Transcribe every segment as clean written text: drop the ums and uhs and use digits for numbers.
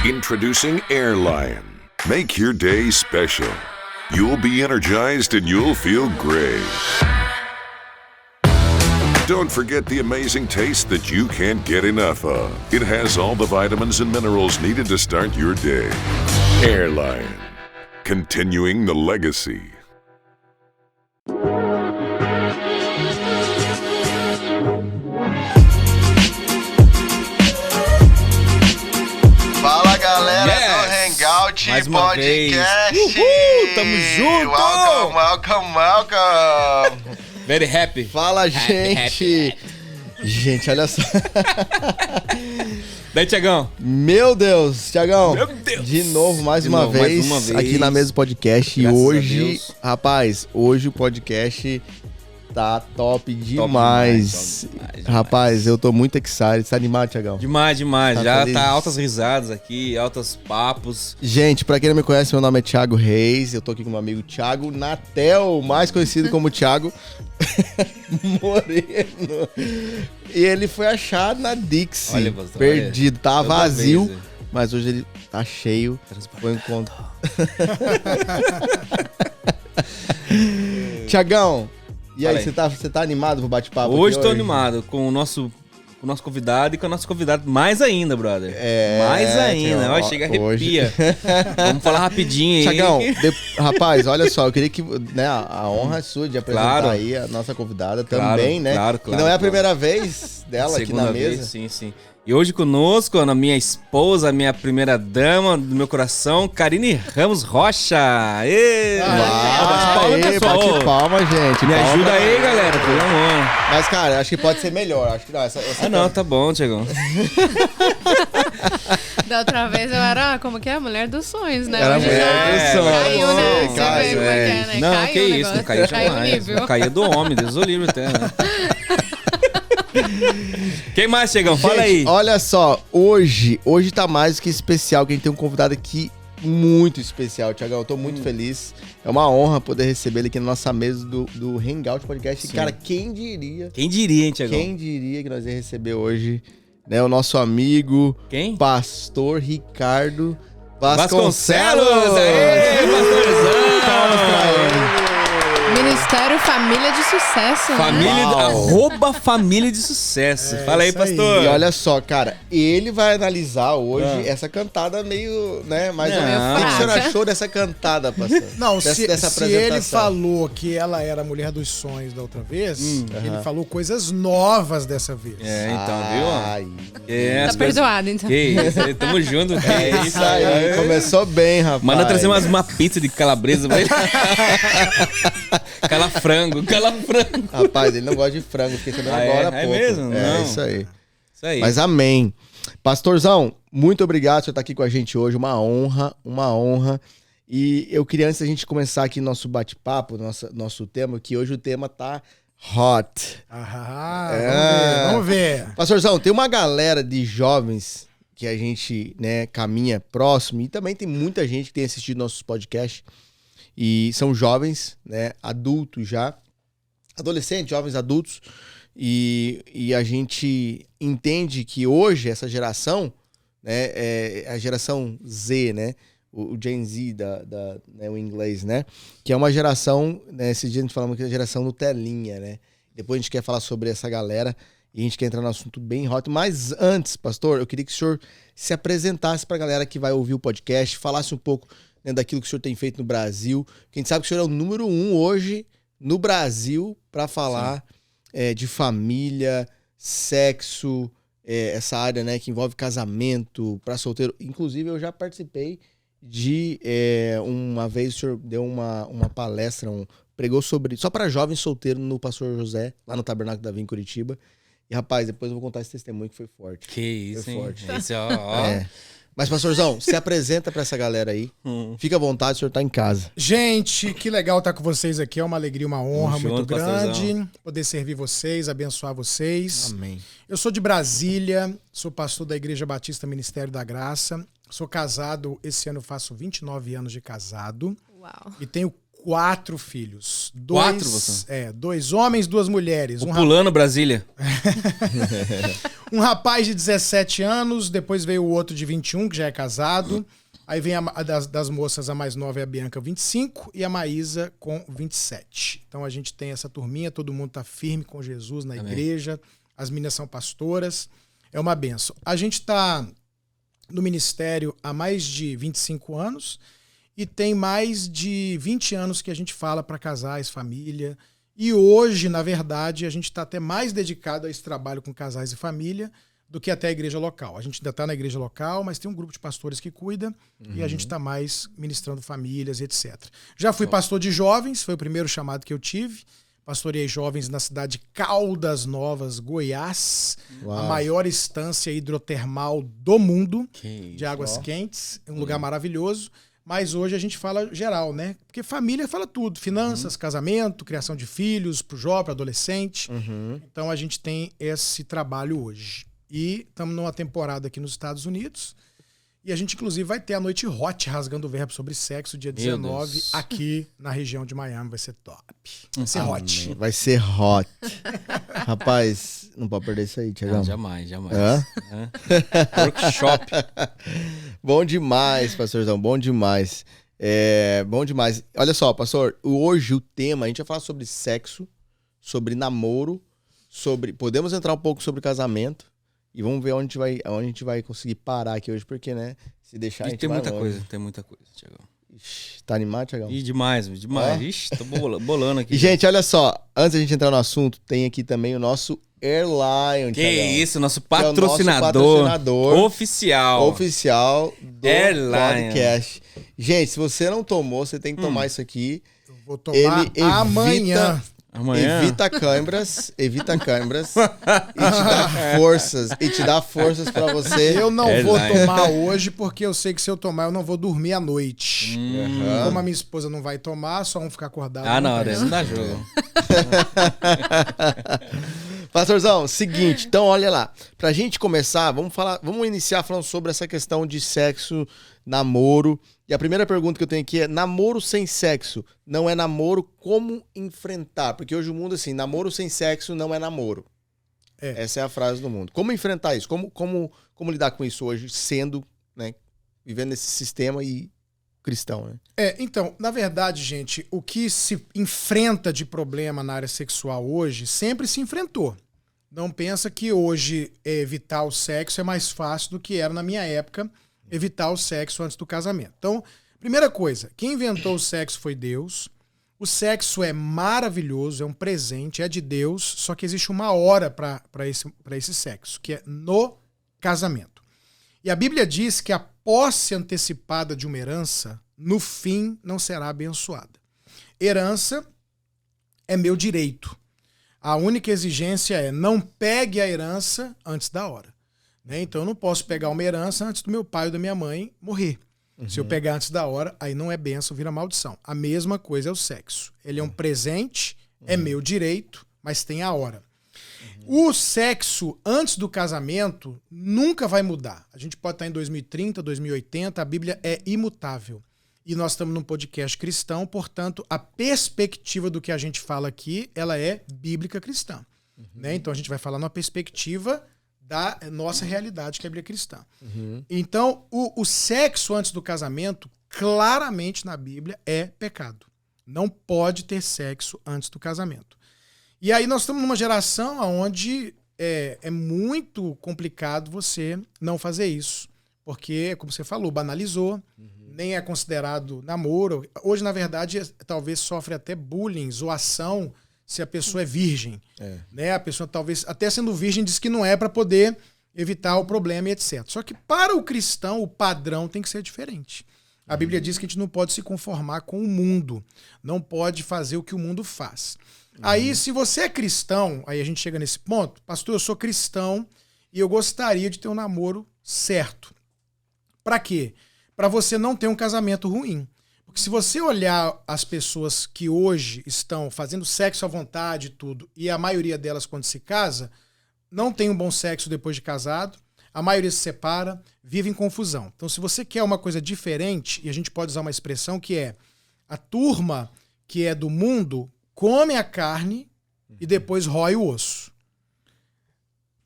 Introducing Airlion. Make your day special. You'll be energized and you'll feel great. Don't forget the amazing taste that you can't get enough of. It has all the vitamins and minerals needed to start your day. Airlion. Continuing the legacy. Fala, galera do Hangout Mais uma Podcast. vez. Uhul, tamo junto. Welcome. Very happy. Fala, gente. Gente, olha só. Daí, Tiagão. Meu Deus, Tiagão. Meu Deus. De novo, mais De uma novo, mais vez, uma vez. aqui na mesa do podcast. Graças E a hoje, Deus. rapaz, hoje o podcast tá top demais. demais. Rapaz, eu tô muito excited. Tá animado, Tiagão? Demais. Tá Já feliz? tá altas risadas aqui, altos papos. Gente, pra quem não me conhece, meu nome é Thiago Reis. Eu tô aqui com meu amigo Thiago Natel, mais conhecido como Thiago Moreno. E ele foi achado na Dixie. Olha, pastor, perdido, tá Toda vazio, vez, mas hoje ele tá cheio. Foi um encontro. Tiagão, e Fala aí, aí. você tá animado pro bate-papo? Hoje aqui tô animado com o nosso convidado e com a nossa convidada mais ainda, brother. Mais ainda. Tiagão, Ó, chega a hoje- arrepia. Vamos falar rapidinho aí. Tiagão, rapaz, olha só, eu queria que, né, a honra é sua de apresentar Claro. aí a nossa convidada Claro, também, né? claro, Que não é a claro. primeira vez dela aqui Segunda na vez, mesa. sim. E hoje conosco, a minha esposa, a minha primeira dama do meu coração, Karine Ramos Rocha. Ê! Bate palma, Aê, pessoal. bate palma, gente. Me palma. ajuda aí, galera, por amor. Mas, cara, acho que pode ser melhor. Acho que não, essa Ah, não, tá bom, Tiagão. Da outra vez eu era, como que é? Mulher dos sonhos, né? Era Hoje mulher já dos sonhos. caiu, né? Você Caiu, vê como é que é, né? Não, Caiu que o isso, negócio. não caiu Caiu o jamais. nível. Caía do homem, Deus o livre até, né? Quem mais, Tiagão? Fala aí. Gente, olha só, hoje tá mais do que especial, que a gente tem um convidado aqui muito especial, Tiagão. Eu tô muito feliz. É uma honra poder receber ele aqui na nossa mesa do Hangout Podcast. E, Sim. cara, quem diria Quem diria, hein, Tiagão? que nós ia receber hoje, né, o nosso amigo, Quem? Pastor Ricardo Vasconcelos! Vasconcelos! Aê, pastorzão! Palmas pra ele. Ministério Família de Sucesso. né? Família, Uau. arroba família de sucesso. Fala aí, isso aí. pastor. E olha só, cara, ele vai analisar hoje Ah. essa cantada meio, né, mais ou Não. menos. O que que você Fraca. achou dessa cantada, pastor? Não, Dessa se ele apresentação. falou que ela era a mulher dos sonhos da outra vez, ele aham. falou coisas novas dessa vez. É, então, viu? Ai, É, Tá as coisas- perdoado, então. Que isso, tamo junto. é isso aí, começou bem, rapaz. Manda trazer uma pizza de calabresa pra ele. Calafrango. Rapaz, ele não gosta de frango, fiquei sabendo Ah, é? agora há É pouco. mesmo? É Não. isso aí. Isso aí. Mas amém. Pastorzão, muito obrigado por você estar aqui com a gente hoje. Uma honra, uma honra. E eu queria, antes da gente começar aqui nosso bate-papo, nosso tema, que hoje o tema tá hot. Vamos ver. Pastorzão, tem uma galera de jovens que a gente, né, caminha próximo e também tem muita gente que tem assistido nossos podcasts e são jovens, né, adultos já, adolescentes, jovens adultos e a gente entende que hoje essa geração, né, é a geração Z, né, o Gen Z né, o inglês, né, que é uma geração, né, esse dia a gente falamos que é a geração Nutelinha, né, depois a gente quer falar sobre essa galera e a gente quer entrar no assunto bem hot. Mas antes, pastor, eu queria que o senhor se apresentasse para a galera que vai ouvir o podcast, falasse um pouco, né, daquilo que o senhor tem feito no Brasil. Porque a gente sabe que o senhor é o número 1 hoje no Brasil para falar de família, sexo, essa área, né, que envolve casamento para solteiro. Inclusive, eu já participei de uma vez o senhor deu uma palestra, pregou sobre só para jovens solteiros no Pastor José, lá no Tabernáculo da Vinha, em Curitiba. E, rapaz, depois eu vou contar esse testemunho que foi forte. Que isso, Foi hein? forte. Esse, ó. É. Mas, pastorzão, se apresenta pra essa galera aí. Fica à vontade, o senhor tá em casa. Gente, que legal estar com vocês aqui. É uma alegria, uma honra Tamo muito junto, grande. pastorzão. Poder servir vocês, abençoar vocês. Amém. Eu sou de Brasília, sou pastor da Igreja Batista Ministério da Graça. Sou casado, esse ano eu faço 29 anos de casado. Uau. E tenho 4 filhos. Quatro, você? 2 homens, 2 mulheres. O Pulando Brasília. Um rapaz de 17 anos, depois veio o outro de 21, que já é casado. Aí vem das moças, a mais nova é a Bianca, 25, e a Maísa com 27. Então a gente tem essa turminha, todo mundo tá firme com Jesus na igreja, as meninas são pastoras, é uma benção. A gente tá no ministério há mais de 25 anos e tem mais de 20 anos que a gente fala para casais, família. E hoje, na verdade, a gente está até mais dedicado a esse trabalho com casais e família do que até a igreja local. A gente ainda está na igreja local, mas tem um grupo de pastores que cuida e a gente está mais ministrando famílias e etc. Já fui pastor de jovens, foi o primeiro chamado que eu tive. Pastorei jovens na cidade de Caldas Novas, Goiás, a maior instância hidrotermal do mundo, de águas quentes, é um lugar maravilhoso. Mas hoje a gente fala geral, né? Porque família fala tudo. Finanças, casamento, criação de filhos, pro jovem, pro adolescente. Então a gente tem esse trabalho hoje. E estamos numa temporada aqui nos Estados Unidos. E a gente, inclusive, vai ter a noite hot, rasgando o verbo sobre sexo, dia 19, aqui na região de Miami. Vai ser top. Vai ser hot. Vai ser hot. Rapaz, não pode perder isso aí, Tiagão. Jamais. Hã? Workshop. Bom demais, pastorzão, bom demais. Bom demais. Olha só, pastor, hoje o tema, a gente vai falar sobre sexo, sobre namoro, podemos entrar um pouco sobre casamento e vamos ver onde a gente vai conseguir parar aqui hoje, porque, né, se deixar a gente tem vai muita longe. coisa, tem muita coisa, Tiagão. Ixi, tá animado, Tiagão? Ih, demais. Ixi, tô bolando aqui. E, gente, olha só, antes da gente entrar no assunto, tem aqui também o nosso Airline, Que Tiagão. isso, nosso Que é o nosso patrocinador oficial do Airline. podcast. Gente, se você não tomou, você tem que tomar isso aqui. Eu vou tomar amanhã. Evita câimbras e te dá forças pra você. Eu não vou tomar hoje porque eu sei que se eu tomar eu não vou dormir à noite. Como a minha esposa não vai tomar, só vamos ficar acordados. Não dá jogo. Pastorzão, seguinte, então olha lá. Pra gente começar, vamos iniciar falando sobre essa questão de sexo, namoro. E a primeira pergunta que eu tenho aqui é: namoro sem sexo não é namoro, como enfrentar? Porque hoje o mundo, assim, namoro sem sexo não é namoro. Essa é a frase do mundo. Como enfrentar isso? Como lidar com isso hoje, sendo, né, vivendo esse sistema e cristão, né? Então, na verdade, gente, o que se enfrenta de problema na área sexual hoje sempre se enfrentou. Não pensa que hoje evitar o sexo é mais fácil do que era na minha época evitar o sexo antes do casamento. Então, primeira coisa, quem inventou o sexo foi Deus. O sexo é maravilhoso, é um presente, é de Deus, só que existe uma hora para esse sexo, que é no casamento. E a Bíblia diz que a posse antecipada de uma herança, no fim, não será abençoada. Herança é meu direito. A única exigência é: não pegue a herança antes da hora. Então eu não posso pegar uma herança antes do meu pai ou da minha mãe morrer. Se eu pegar antes da hora, aí não é bênção, vira maldição. A mesma coisa é o sexo. Ele é um presente, é meu direito, mas tem a hora. O sexo antes do casamento nunca vai mudar. A gente pode estar em 2030, 2080, a Bíblia é imutável. E nós estamos num podcast cristão, portanto, a perspectiva do que a gente fala aqui, ela é bíblica cristã. Então a gente vai falar numa perspectiva da nossa realidade, que é a Bíblia cristã. Então, o sexo antes do casamento, claramente na Bíblia, é pecado. Não pode ter sexo antes do casamento. E aí nós estamos numa geração onde é muito complicado você não fazer isso. Porque, como você falou, banalizou, nem é considerado namoro. Hoje, na verdade, talvez sofre até bullying, zoação, se a pessoa é virgem. Né? A pessoa talvez, até sendo virgem, diz que não é para poder evitar o problema e etc. Só que para o cristão, o padrão tem que ser diferente. A Bíblia diz que a gente não pode se conformar com o mundo. Não pode fazer o que o mundo faz. Aí, se você é cristão, aí a gente chega nesse ponto: pastor, eu sou cristão e eu gostaria de ter um namoro certo. Para quê? Para você não ter um casamento ruim. Porque se você olhar as pessoas que hoje estão fazendo sexo à vontade e tudo, e a maioria delas, quando se casa, não tem um bom sexo depois de casado, a maioria se separa, vive em confusão. Então, se você quer uma coisa diferente, e a gente pode usar uma expressão que é: a turma que é do mundo come a carne e depois rói o osso.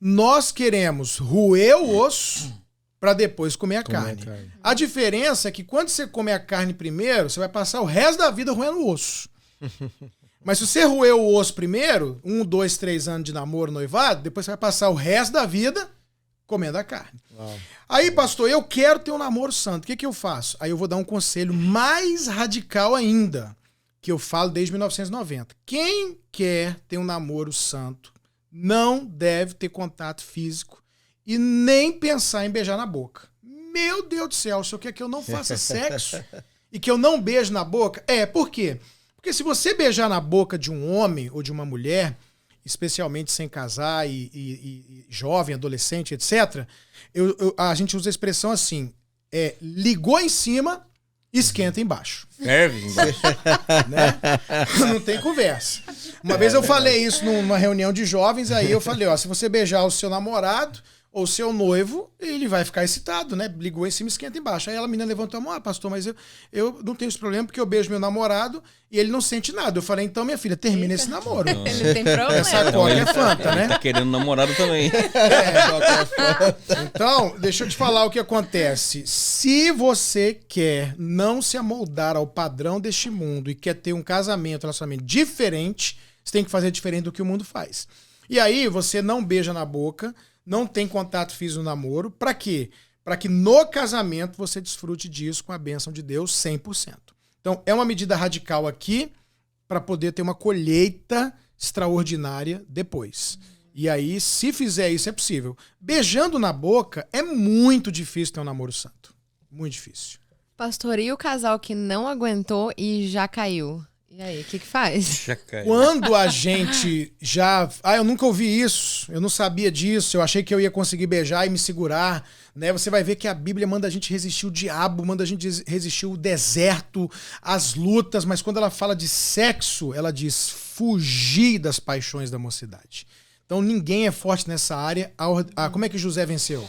Nós queremos roer o osso para depois comer a carne. A diferença é que quando você come a carne primeiro, você vai passar o resto da vida roendo o osso. Mas se você roer o osso primeiro, 1, 2, 3 anos de namoro, noivado, depois você vai passar o resto da vida comendo a carne. Uau. Aí, pastor, eu quero ter um namoro santo. O que eu faço? Aí eu vou dar um conselho mais radical ainda, que eu falo desde 1990. Quem quer ter um namoro santo não deve ter contato físico e nem pensar em beijar na boca. Meu Deus do céu, o senhor quer que eu não faça sexo e que eu não beijo na boca? Por quê? Porque se você beijar na boca de um homem ou de uma mulher, especialmente sem casar e jovem, adolescente, etc., a gente usa a expressão assim, ligou em cima, esquenta embaixo. Ferve embaixo. Né? Não tem conversa. Uma vez eu falei isso numa reunião de jovens, aí eu falei, se você beijar o seu namorado ou o seu noivo, ele vai ficar excitado, né? Ligou em cima, esquenta embaixo. Aí a menina levantou a mão, pastor, mas eu não tenho esse problema porque eu beijo meu namorado e ele não sente nada. Eu falei, então, minha filha, termina esse namoro. Não tem problema. Essa coca é fanta, né? Tá querendo namorado também. Então, deixa eu te falar o que acontece. Se você quer não se amoldar ao padrão deste mundo e quer ter um casamento, um relacionamento diferente, você tem que fazer diferente do que o mundo faz. E aí, você não beija na boca, não tem contato físico no namoro. Pra quê? Pra que no casamento você desfrute disso com a bênção de Deus 100%. Então, é uma medida radical aqui para poder ter uma colheita extraordinária depois. E aí, se fizer isso, é possível. Beijando na boca, é muito difícil ter um namoro santo. Muito difícil. Pastor, e o casal que não aguentou e já caiu? E aí, o que faz? Já caiu. Quando a gente já... eu nunca ouvi isso, eu não sabia disso, eu achei que eu ia conseguir beijar e me segurar, né? Você vai ver que a Bíblia manda a gente resistir o diabo, manda a gente resistir o deserto, as lutas, mas quando ela fala de sexo, ela diz fugir das paixões da mocidade. Então ninguém é forte nessa área. Como é que José venceu?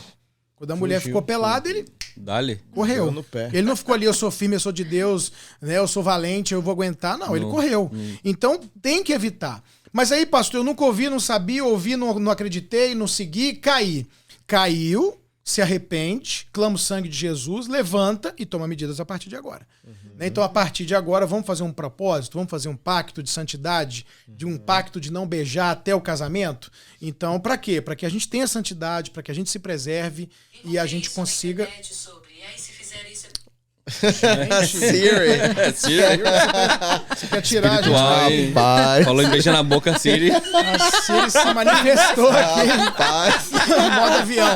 Quando a mulher ficou pelada, ele Dá-lhe. correu. Deu no pé. Ele não ficou ali, eu sou firme, eu sou de Deus, né? Eu sou valente, eu vou aguentar. Não, ele correu. Então tem que evitar. Mas aí, pastor, eu nunca ouvi, não sabia, ouvi, não acreditei, não segui, caí. Caiu, se arrepende, clama o sangue de Jesus, levanta e toma medidas a partir de agora. Então, a partir de agora, vamos fazer um propósito, vamos fazer um pacto de santidade, de um pacto de não beijar até o casamento. Então, para quê? Para que a gente tenha santidade, para que a gente se preserve e a gente consiga... Siri. Você quer tirar a gente... Espiritual, hein? Rapaz. Falou em beijar na boca, Siri. A Siri se manifestou aqui. Rapaz.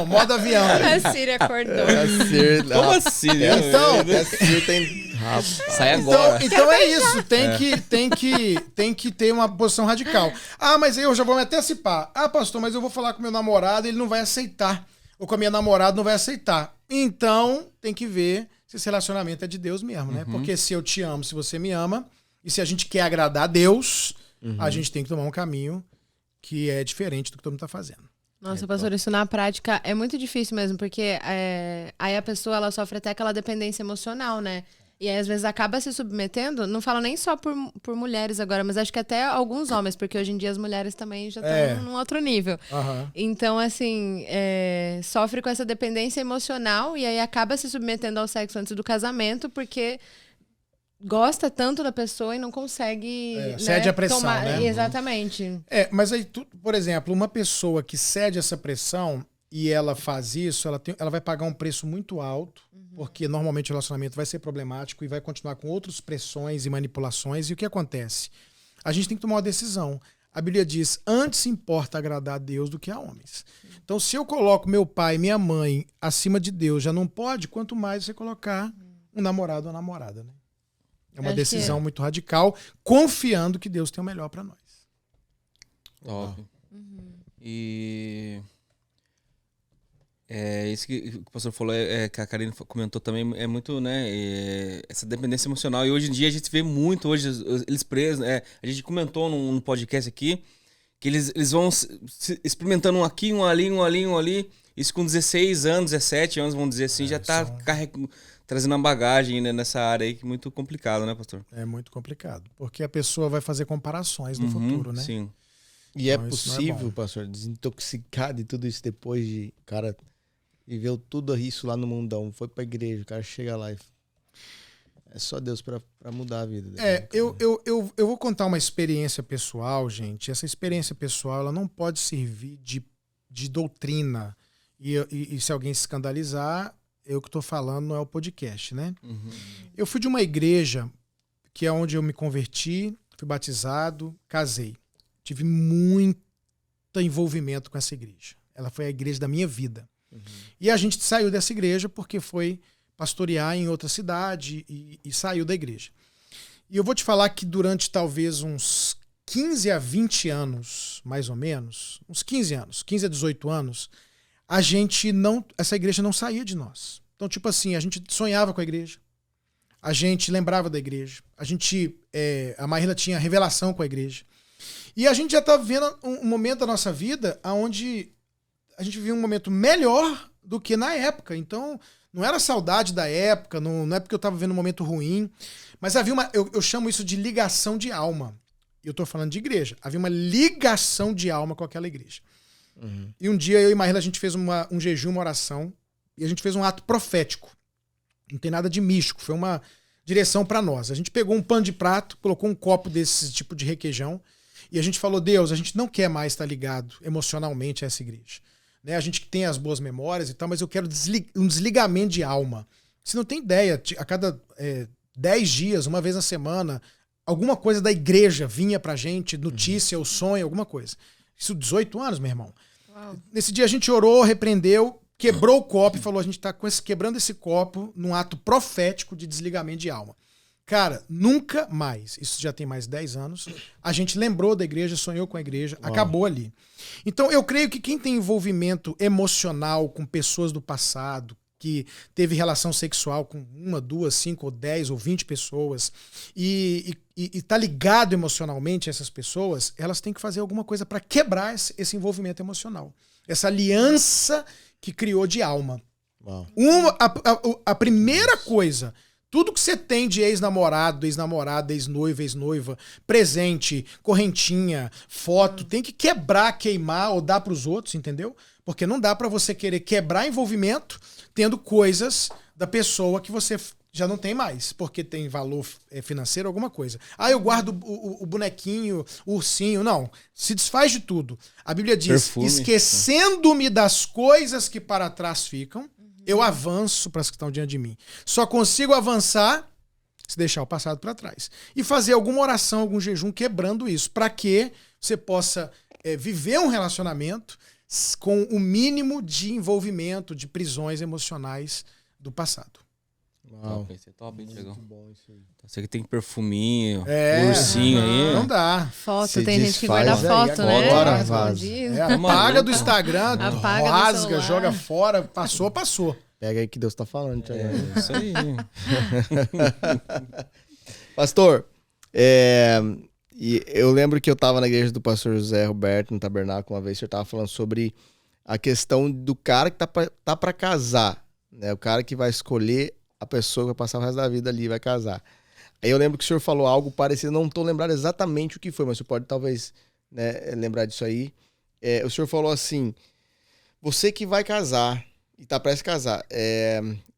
Modo avião. A Siri acordou. A Siri. Como assim? Então, A Siri tem... Rapaz. Sai agora. Então é isso, tem que ter uma posição radical. Mas aí eu já vou me antecipar. Pastor, mas eu vou falar com meu namorado, ele não vai aceitar. Ou com a minha namorada não vai aceitar. Então, tem que ver se esse relacionamento é de Deus mesmo, né? Porque se eu te amo, se você me ama, e se a gente quer agradar a Deus, a gente tem que tomar um caminho que é diferente do que todo mundo tá fazendo. Nossa, pastor, isso na prática é muito difícil mesmo, porque aí a pessoa ela sofre até aquela dependência emocional, né? E aí, às vezes, acaba se submetendo, não falo nem só por mulheres agora, mas acho que até alguns homens, porque hoje em dia as mulheres também já estão num outro nível. Então, assim, sofre com essa dependência emocional e aí acaba se submetendo ao sexo antes do casamento, porque gosta tanto da pessoa e não consegue cede a pressão, tomar. né? Exatamente. Mas aí, por exemplo, uma pessoa que cede essa pressão e ela faz isso, ela vai pagar um preço muito alto, porque normalmente o relacionamento vai ser problemático e vai continuar com outras pressões e manipulações. E o que acontece? A gente tem que tomar uma decisão. A Bíblia diz, antes importa agradar a Deus do que a homens. Então, se eu coloco meu pai e minha mãe acima de Deus, já não pode, quanto mais você colocar um namorado ou uma namorada, né? É uma decisão muito radical, confiando que Deus tem o melhor para nós. Top. E... isso que o pastor falou, que a Karine comentou também, é muito, né, essa dependência emocional. E hoje em dia a gente vê muito, hoje eles presos, a gente comentou num podcast aqui, que eles vão experimentando um aqui, um ali, um ali, um ali. Isso com 16 anos, 17 anos, vamos dizer assim, já tá trazendo uma bagagem, né, nessa área aí, que é muito complicado, né, pastor? É muito complicado, porque a pessoa vai fazer comparações no futuro, né? Sim. E é Não, isso não é possível, bom. pastor, desintoxicar de tudo isso depois de, cara, viveu tudo isso lá no mundão, foi pra igreja, o cara chega lá e... É só Deus pra mudar a vida dele. Eu vou contar uma experiência pessoal, gente. Essa experiência pessoal, ela não pode servir de doutrina. E se alguém se escandalizar, eu que tô falando não é o podcast, né? Uhum. Eu fui de uma igreja que é onde eu me converti, fui batizado, casei. Tive muito envolvimento com essa igreja. Ela foi a igreja da minha vida. E a gente saiu dessa igreja porque foi pastorear em outra cidade e saiu da igreja. E eu vou te falar que durante talvez uns 15 a 20 anos, mais ou menos, uns 15 anos, 15 a 18 anos, essa igreja não saía de nós. Então, tipo assim, a gente sonhava com a igreja, a gente lembrava da igreja, a Marília tinha revelação com a igreja. E a gente já estava vivendo um momento da nossa vida onde a gente vivia um momento melhor do que na época. Então, não era saudade da época, não é porque eu estava vivendo um momento ruim, mas havia eu chamo isso de ligação de alma. Eu estou falando de igreja. Havia uma ligação de alma com aquela igreja. E um dia eu e Marília, a gente fez um jejum, uma oração, e a gente fez um ato profético. Não tem nada de místico, foi uma direção para nós. A gente pegou um pano de prato, colocou um copo desse tipo de requeijão, e a gente falou, Deus, a gente não quer mais estar ligado emocionalmente a essa igreja. Né? A gente que tem as boas memórias e tal, mas eu quero um desligamento de alma. Você não tem ideia, a cada 10 dias, uma vez na semana, alguma coisa da igreja vinha pra gente, notícia ou sonho, alguma coisa. Isso 18 anos, meu irmão. Uau. Nesse dia a gente orou, repreendeu, quebrou o copo e falou, a gente tá quebrando esse copo num ato profético de desligamento de alma. Cara, nunca mais, isso já tem mais de 10 anos, a gente lembrou da igreja, sonhou com a igreja, acabou ali. Então eu creio que quem tem envolvimento emocional com pessoas do passado, que teve relação sexual com 1, 2, 5 ou 10 ou 20 pessoas e tá ligado emocionalmente a essas pessoas, elas têm que fazer alguma coisa para quebrar esse envolvimento emocional. Essa aliança que criou de alma. Uau. A primeira coisa, tudo que você tem de ex-namorado, ex-namorada, ex-noiva, ex-noiva, presente, correntinha, foto, tem que quebrar, queimar ou dar pros outros, entendeu? Porque não dá pra você querer quebrar envolvimento tendo coisas da pessoa que você já não tem mais, porque tem valor financeiro, alguma coisa. Ah, eu guardo o bonequinho, o ursinho. Não, se desfaz de tudo. A Bíblia diz, Perfume. esquecendo-me das coisas que para trás ficam, eu avanço para as que estão diante de mim. Só consigo avançar se deixar o passado para trás. E fazer alguma oração, algum jejum quebrando isso, para que você possa viver um relacionamento com o mínimo de envolvimento, de prisões emocionais do passado. Uau. Top, esse é top, hein, Tiagão? Muito bom isso aí. Você que tem perfuminho, É. ursinho aí. Não dá. Foto, Se tem gente que desfaz guarda aí, foto, agora né? vaza. Escondido. Apaga do Instagram, Apaga do rasga, celular. joga fora, passou. Pega aí que Deus tá falando, Thiago. É isso aí. Pastor, e eu lembro que eu tava na igreja do pastor José Roberto, no tabernáculo, uma vez, o senhor tava falando sobre a questão do cara que tá pra casar, né? O cara que vai escolher a pessoa que vai passar o resto da vida ali e vai casar. Aí eu lembro que o senhor falou algo parecido, não tô lembrando exatamente o que foi, mas você pode talvez, né, lembrar disso aí. O senhor falou assim, você que vai casar e tá prestes a casar,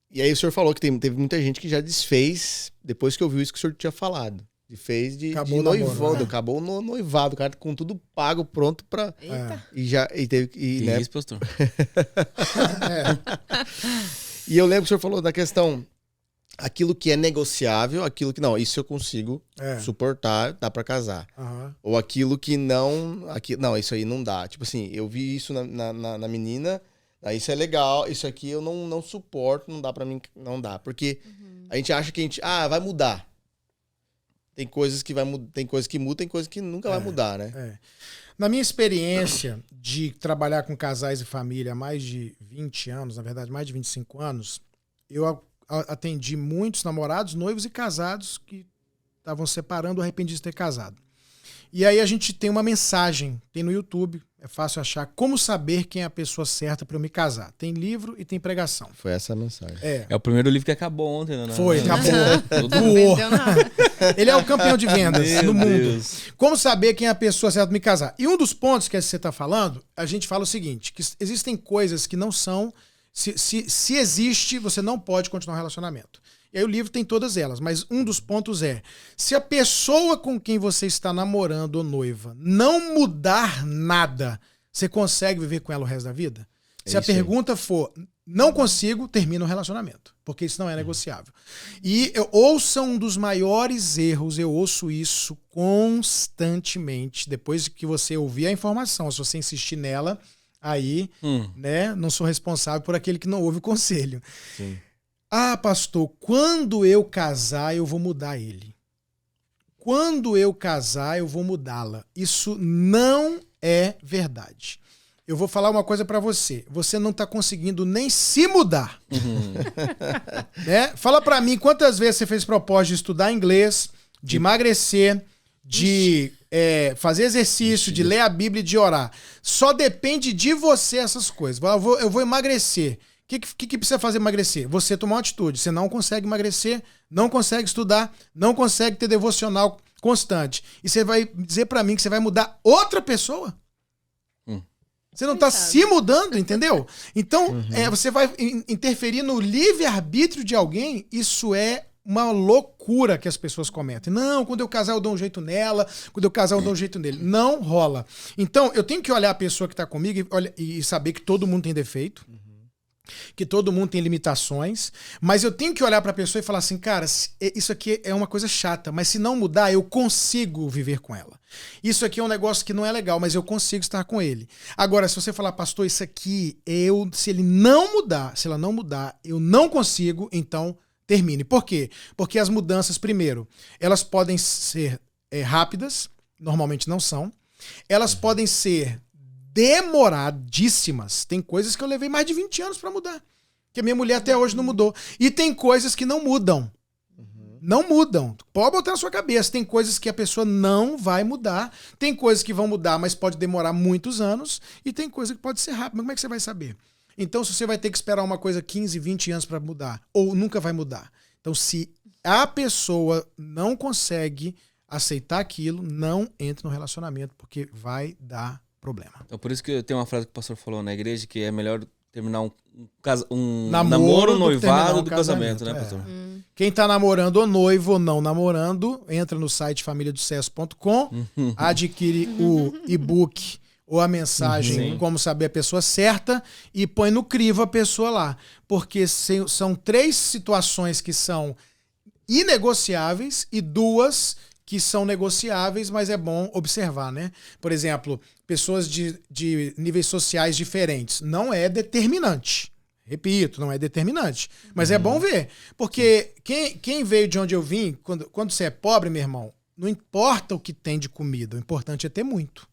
e aí o senhor falou que teve muita gente que já desfez depois que ouviu isso que o senhor tinha falado. Fez de Acabou o namoro, noivado, né? acabou no noivado, o cara com tudo pago, pronto pra... Eita. E teve Que né? isso, pastor? E eu lembro que o senhor falou da questão, aquilo que é negociável, aquilo que não, isso eu consigo suportar, dá pra casar. Aham. Ou aquilo que não, não, isso aí não dá. Tipo assim, eu vi isso na menina, aí isso é legal, isso aqui eu não suporto, não dá pra mim, não dá. Porque a gente acha que vai mudar. Tem coisas que tem coisas que mudam, tem coisas que nunca vai mudar, né? Na minha experiência de trabalhar com casais e família há mais de 20 anos, na verdade, mais de 25 anos, eu atendi muitos namorados, noivos e casados que estavam separando, arrependidos de ter casado. E aí a gente tem uma mensagem, tem no YouTube, é fácil achar. Como saber quem é a pessoa certa para eu me casar? Tem livro e tem pregação. Foi essa a mensagem. É o primeiro livro que acabou ontem, né? Foi, acabou. Não vendeu nada. Ele é o campeão de vendas no mundo. Deus. Como saber quem é a pessoa certa para me casar? E um dos pontos que você está falando, a gente fala o seguinte, que existem coisas que não são... Se existe, você não pode continuar um relacionamento. E aí o livro tem todas elas, mas um dos pontos é, se a pessoa com quem você está namorando ou noiva não mudar nada, você consegue viver com ela o resto da vida? Se a pergunta for, não consigo, termina o relacionamento, porque isso não é negociável. E eu ouço um dos maiores erros, eu ouço isso constantemente, depois que você ouvir a informação, se você insistir nela, aí, né, não sou responsável por aquele que não ouve o conselho. Sim. Ah, pastor, quando eu casar, eu vou mudar ele. Quando eu casar, eu vou mudá-la. Isso não é verdade. Eu vou falar uma coisa pra você. Você não tá conseguindo nem se mudar. Né? Fala pra mim quantas vezes você fez propósito de estudar inglês, de emagrecer, de fazer exercício, de ler a Bíblia e de orar. Só depende de você essas coisas. Eu vou emagrecer. O que precisa fazer emagrecer? Você tomar uma atitude. Você não consegue emagrecer, não consegue estudar, não consegue ter devocional constante. E você vai dizer pra mim que você vai mudar outra pessoa? Você não tá se mudando, entendeu? Então, você vai interferir no livre-arbítrio de alguém. Isso é uma loucura que as pessoas cometem. Não, quando eu casar eu dou um jeito nela, quando eu casar eu dou um jeito nele. Não rola. Então, eu tenho que olhar a pessoa que tá comigo e saber que todo mundo tem defeito. Que todo mundo tem limitações, mas eu tenho que olhar pra pessoa e falar assim, cara, isso aqui é uma coisa chata, mas se não mudar, eu consigo viver com ela. Isso aqui é um negócio que não é legal, mas eu consigo estar com ele. Agora, se você falar, pastor, isso aqui, se ele não mudar, se ela não mudar, eu não consigo, então termine. Por quê? Porque as mudanças, primeiro, elas podem ser rápidas, normalmente não são, elas podem ser demoradíssimas. Tem coisas que eu levei mais de 20 anos pra mudar. Que a minha mulher até hoje não mudou. E tem coisas que não mudam. Não mudam. Pode botar na sua cabeça. Tem coisas que a pessoa não vai mudar. Tem coisas que vão mudar, mas pode demorar muitos anos. E tem coisa que pode ser rápido. Mas como é que você vai saber? Então, se você vai ter que esperar uma coisa 15, 20 anos pra mudar, ou nunca vai mudar. Então, se a pessoa não consegue aceitar aquilo, não entre no relacionamento, porque vai dar problema. Então, por isso que tem uma frase que o pastor falou na igreja, que é melhor terminar um namoro, noivado do casamento, né, pastor? Quem tá namorando ou noivo ou não namorando, entra no site famíliadosucesso.com, adquire o e-book ou a mensagem Como Saber a Pessoa Certa e põe no crivo a pessoa lá. Porque são 3 situações que são inegociáveis e 2 que são negociáveis, mas é bom observar, né? Por exemplo, pessoas de níveis sociais diferentes. Não é determinante. Repito, não é determinante. Mas é bom ver. Porque quem veio de onde eu vim, quando você é pobre, meu irmão, não importa o que tem de comida, o importante é ter muito.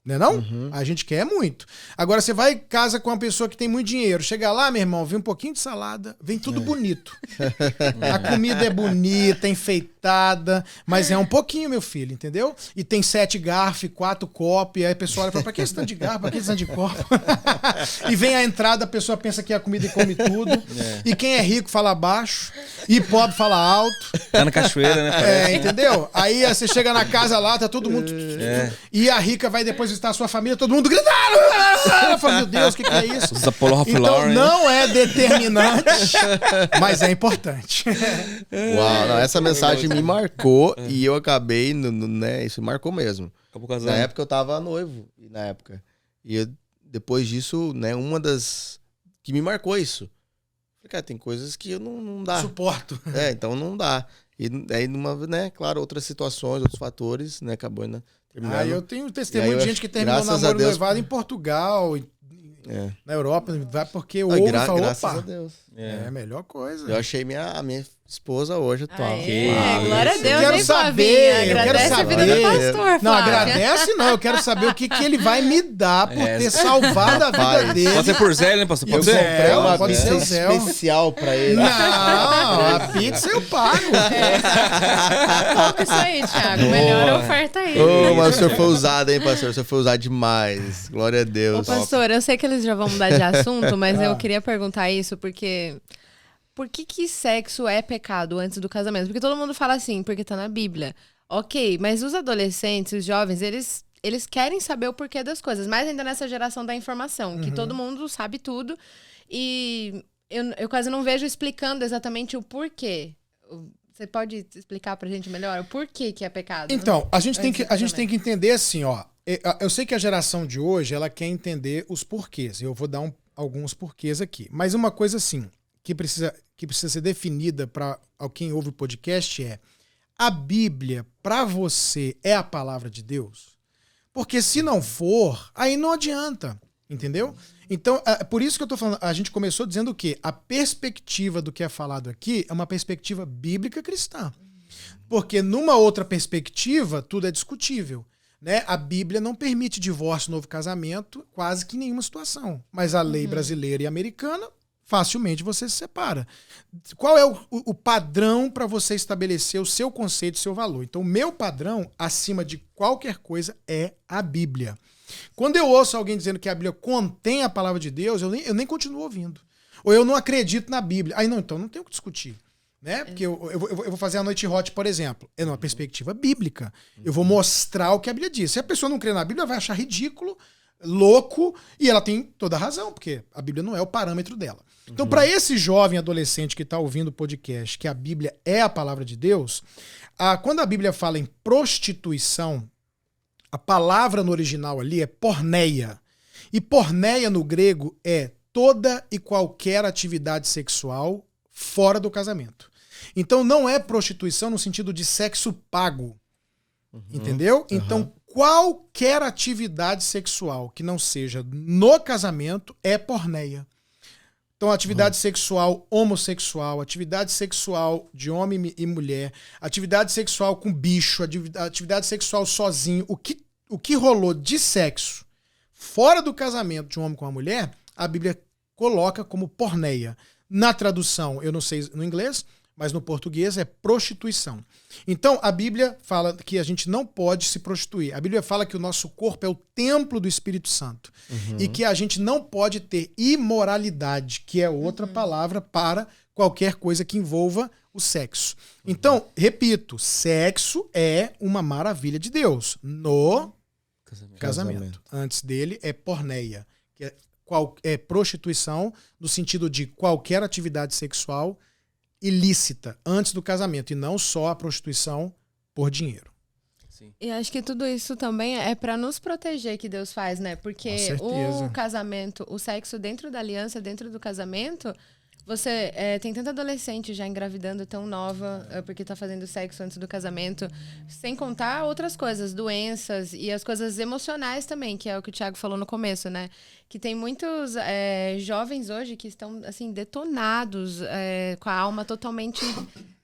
Não é não? A gente quer muito. Agora você vai casa com uma pessoa que tem muito dinheiro. Chega lá, meu irmão, vem um pouquinho de salada, vem tudo bonito. A comida é bonita, enfeitada, mas é um pouquinho, meu filho, entendeu? E tem 7 garfos, 4 copos, e aí a pessoa olha e fala, pra que esse tanto de garfo, pra que esse tanto de copo? E vem a entrada, a pessoa pensa que é a comida e come tudo. E quem é rico fala baixo, e pobre fala alto. Tá na cachoeira, né? Parece. Entendeu? Aí você chega na casa lá, tá todo mundo... E a rica vai depois visitar a sua família, todo mundo gritando. Fala, meu Deus, o que é isso? Então não é determinante, mas é importante. Uau, não, essa mensagem me marcou e eu acabei, né? Isso marcou mesmo. Acabou casando. Na época eu tava noivo, E depois disso, né, uma das que me marcou isso. Falei, cara, tem coisas que eu não dá. Suporto. Então não dá. E aí, né, claro, outras situações, outros fatores, né, acabou ainda terminando. Eu tenho testemunho de gente que terminou namoro noivado em Portugal, na Europa, vai porque o ovo falou, graças opa. a Deus. É a melhor coisa. Eu achei a minha esposa hoje atual. Glória a Deus, Eu quero hein, saber, Flavinha? eu quero Agradece a vida do saber. pastor, Não, Flávia. agradece não. Eu quero saber o que ele vai me dar por ter salvado a vida Rapaz, dele. Pode ser por Zé, né, pastor? Eu Pode ser. comprei uma pode pizza ser o Zé. especial pra ele. Não, a pizza eu pago. Pouco isso aí, Thiago. Melhor oferta aí. Ô, mas o senhor foi usado, hein, pastor? O senhor foi usado demais. Glória a Ô, Deus. pastor, eu sei que eles já vão mudar de assunto, mas eu queria perguntar isso porque... Por que sexo é pecado antes do casamento? Porque todo mundo fala assim, porque tá na Bíblia. Ok, mas os adolescentes, os jovens, eles querem saber o porquê das coisas. Mais ainda nessa geração da informação, que todo mundo sabe tudo. E eu quase não vejo explicando exatamente o porquê. Você pode explicar pra gente melhor o porquê que é pecado? Então, a gente tem que entender assim, ó. Eu sei que a geração de hoje, ela quer entender os porquês. Eu vou dar alguns porquês aqui. Mas uma coisa assim, que precisa ser definida para quem ouve o podcast é: a Bíblia, para você, é a palavra de Deus? Porque se não for, aí não adianta, entendeu? Então, é por isso que eu tô falando, a gente começou dizendo o quê? A perspectiva do que é falado aqui é uma perspectiva bíblica cristã. Porque numa outra perspectiva, tudo é discutível. Né? A Bíblia não permite divórcio, novo casamento, quase que em nenhuma situação. Mas a lei brasileira e americana, facilmente você se separa. Qual é o padrão para você estabelecer o seu conceito, o seu valor? Então, o meu padrão, acima de qualquer coisa, é a Bíblia. Quando eu ouço alguém dizendo que a Bíblia contém a palavra de Deus, eu nem continuo ouvindo. Ou eu não acredito na Bíblia. Aí não, então não tem o que discutir. Né? Porque eu vou fazer a Noite Hot, por exemplo. É numa perspectiva bíblica. Eu vou mostrar o que a Bíblia diz. Se a pessoa não crê na Bíblia, ela vai achar ridículo, louco, e ela tem toda a razão, porque a Bíblia não é o parâmetro dela. Então, para esse jovem adolescente que está ouvindo o podcast, que a Bíblia é a palavra de Deus, quando a Bíblia fala em prostituição, a palavra no original ali é porneia. E porneia no grego é toda e qualquer atividade sexual fora do casamento. Então, não é prostituição no sentido de sexo pago. Entendeu? Então, qualquer atividade sexual que não seja no casamento é porneia. Então, atividade sexual homossexual, atividade sexual de homem e mulher, atividade sexual com bicho, atividade sexual sozinho, o que rolou de sexo fora do casamento de um homem com uma mulher, a Bíblia coloca como porneia. Na tradução, eu não sei no inglês, mas no português é prostituição. Então, a Bíblia fala que a gente não pode se prostituir. A Bíblia fala que o nosso corpo é o templo do Espírito Santo. E que a gente não pode ter imoralidade, que é outra palavra para qualquer coisa que envolva o sexo. Então, repito, sexo é uma maravilha de Deus no casamento. Antes dele é porneia, que é prostituição no sentido de qualquer atividade sexual ilícita antes do casamento, e não só a prostituição por dinheiro. Sim. E acho que tudo isso também é para nos proteger que Deus faz, né? Porque o casamento, o sexo dentro da aliança, dentro do casamento, você tem tanta adolescente já engravidando tão nova porque tá fazendo sexo antes do casamento, sem contar outras coisas, doenças e as coisas emocionais também, que é o que o Thiago falou no começo, né? Que tem muitos jovens hoje que estão, assim, detonados, com a alma totalmente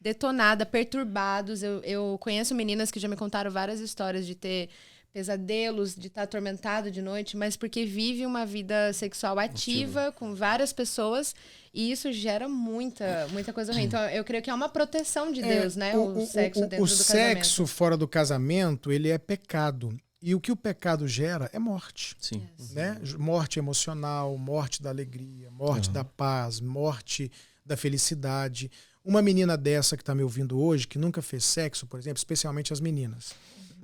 detonada, perturbados. Eu conheço meninas que já me contaram várias histórias de ter pesadelos, de estar atormentado de noite, mas porque vive uma vida sexual ativa com várias pessoas, e isso gera muita coisa ruim. Então, eu creio que é uma proteção de Deus, né? O sexo dentro do casamento. O sexo fora do casamento, ele é pecado. E o que o pecado gera é morte. Sim. Né? Morte emocional, morte da alegria, morte da paz, morte da felicidade. Uma menina dessa que está me ouvindo hoje, que nunca fez sexo, por exemplo, especialmente as meninas,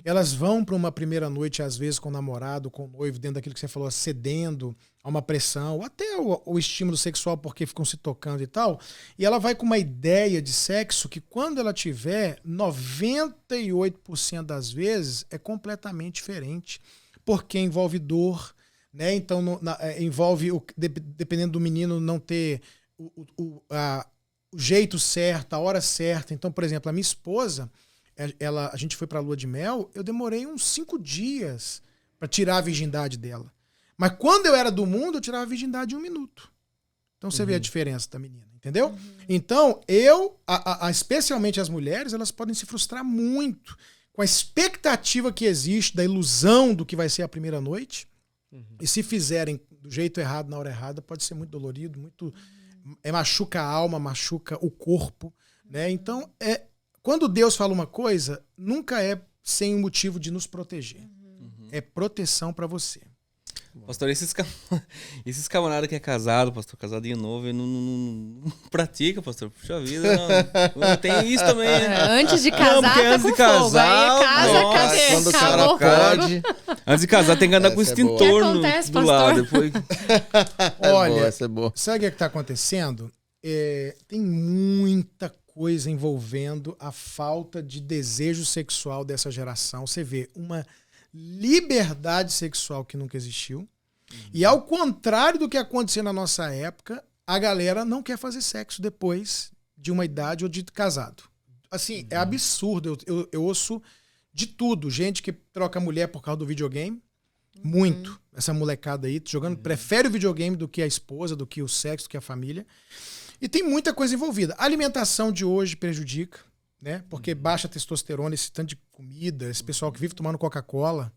elas vão para uma primeira noite, às vezes, com o namorado, com o noivo, dentro daquilo que você falou, cedendo a uma pressão, até o estímulo sexual, porque ficam se tocando e tal, e ela vai com uma ideia de sexo que, quando ela tiver, 98% das vezes é completamente diferente, porque envolve dor, né? Então envolve, dependendo do menino, não ter o jeito certo, a hora certa. Então, por exemplo, a minha esposa, a gente foi pra lua de mel, eu demorei uns 5 dias para tirar a virgindade dela. Mas quando eu era do mundo, eu tirava a virgindade em 1 minuto. Então você vê a diferença da menina, entendeu? Então, especialmente as mulheres, elas podem se frustrar muito com a expectativa que existe da ilusão do que vai ser a primeira noite. E se fizerem do jeito errado, na hora errada, pode ser muito dolorido, muito machuca a alma, machuca o corpo, né? Então, quando Deus fala uma coisa, nunca é sem um motivo de nos proteger. É proteção para você. Pastor, esses camaradas que é casado, pastor, casadinho novo, ele não pratica, pastor. Puxa vida, não tem isso também, né? Antes de casar, porque tá antes com de casar, fogo. Aí casa, nossa, cadê? Quando o cara Acabou. pode. Antes de casar tem que andar com Essa é extintor boa. O que acontece, do pastor? lado. Depois... Olha, Essa é boa. sabe o que está acontecendo? Tem muita coisa envolvendo a falta de desejo sexual dessa geração. Você vê uma liberdade sexual que nunca existiu. E ao contrário do que acontecia na nossa época, a galera não quer fazer sexo depois de uma idade ou de casado. Assim, é absurdo. Eu ouço de tudo. Gente que troca mulher por causa do videogame. Muito. Essa molecada aí jogando, prefere o videogame do que a esposa, do que o sexo, do que a família. E tem muita coisa envolvida. A alimentação de hoje prejudica, né? Porque baixa testosterona, esse tanto de comida, esse pessoal que vive tomando Coca-Cola.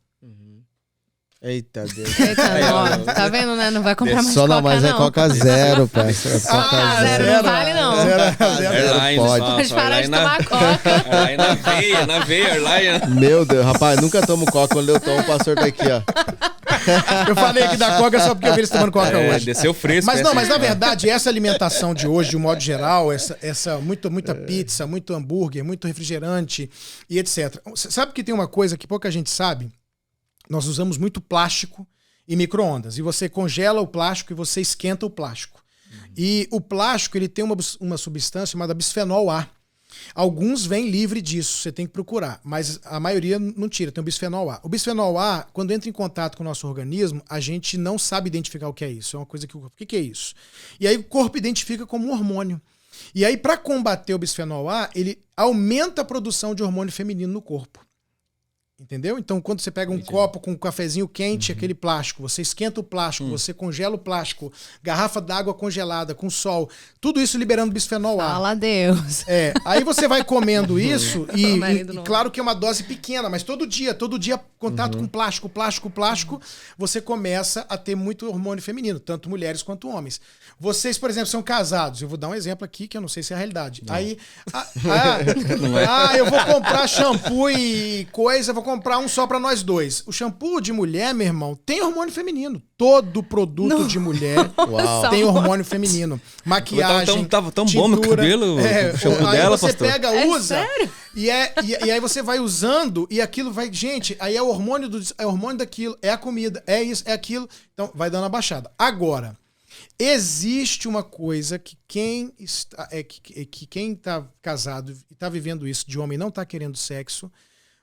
Eita Deus. Eita, ó, tá vendo, né? Não vai comprar mais Só Coca, não, mas é não. Coca Zero, parça. É Coca Zero não vale, não. Airline, pode. Pode parar de tomar Coca. Airline na veia, Airline. Meu Deus, rapaz, nunca tomo Coca. Quando eu tomo, o pastor tá aqui, ó. Eu falei aqui da Coca só porque eu vi eles tomando Coca hoje. Desceu fresco. Mas não, mas na verdade, essa alimentação de hoje, de um modo geral, muita pizza, muito hambúrguer, muito refrigerante e etc. Sabe que tem uma coisa que pouca gente sabe? Nós usamos muito plástico e micro-ondas. E você congela o plástico e você esquenta o plástico. E o plástico ele tem uma substância chamada bisfenol A. Alguns vêm livre disso, você tem que procurar. Mas a maioria não tira, tem o bisfenol A. O bisfenol A, quando entra em contato com o nosso organismo, a gente não sabe identificar o que é isso. É uma coisa que o que é isso? E aí o corpo identifica como um hormônio. E aí, para combater o bisfenol A, ele aumenta a produção de hormônio feminino no corpo. Entendeu? Então, quando você pega um copo com um cafezinho quente, aquele plástico, você esquenta o plástico, você congela o plástico, garrafa d'água congelada com sol, tudo isso liberando bisfenol A. Fala Deus. Aí você vai comendo isso Meu marido e não. claro que é uma dose pequena, mas todo dia contato com plástico, você começa a ter muito hormônio feminino, tanto mulheres quanto homens. Vocês, por exemplo, são casados. Eu vou dar um exemplo aqui que eu não sei se é a realidade. Aí, eu vou comprar shampoo e coisa, vou comprar um só pra nós dois. O shampoo de mulher, meu irmão, tem hormônio feminino. Todo produto de mulher tem hormônio feminino. Maquiagem, Tava tão bom meu cabelo, o shampoo aí dela, você pastor. pega, usa, sério? e aí você vai usando e aquilo vai... Gente, aí é o hormônio daquilo, é a comida, é isso, é aquilo. Então vai dando a baixada. Agora, existe uma coisa que quem está casado e está vivendo isso de homem e não está querendo sexo,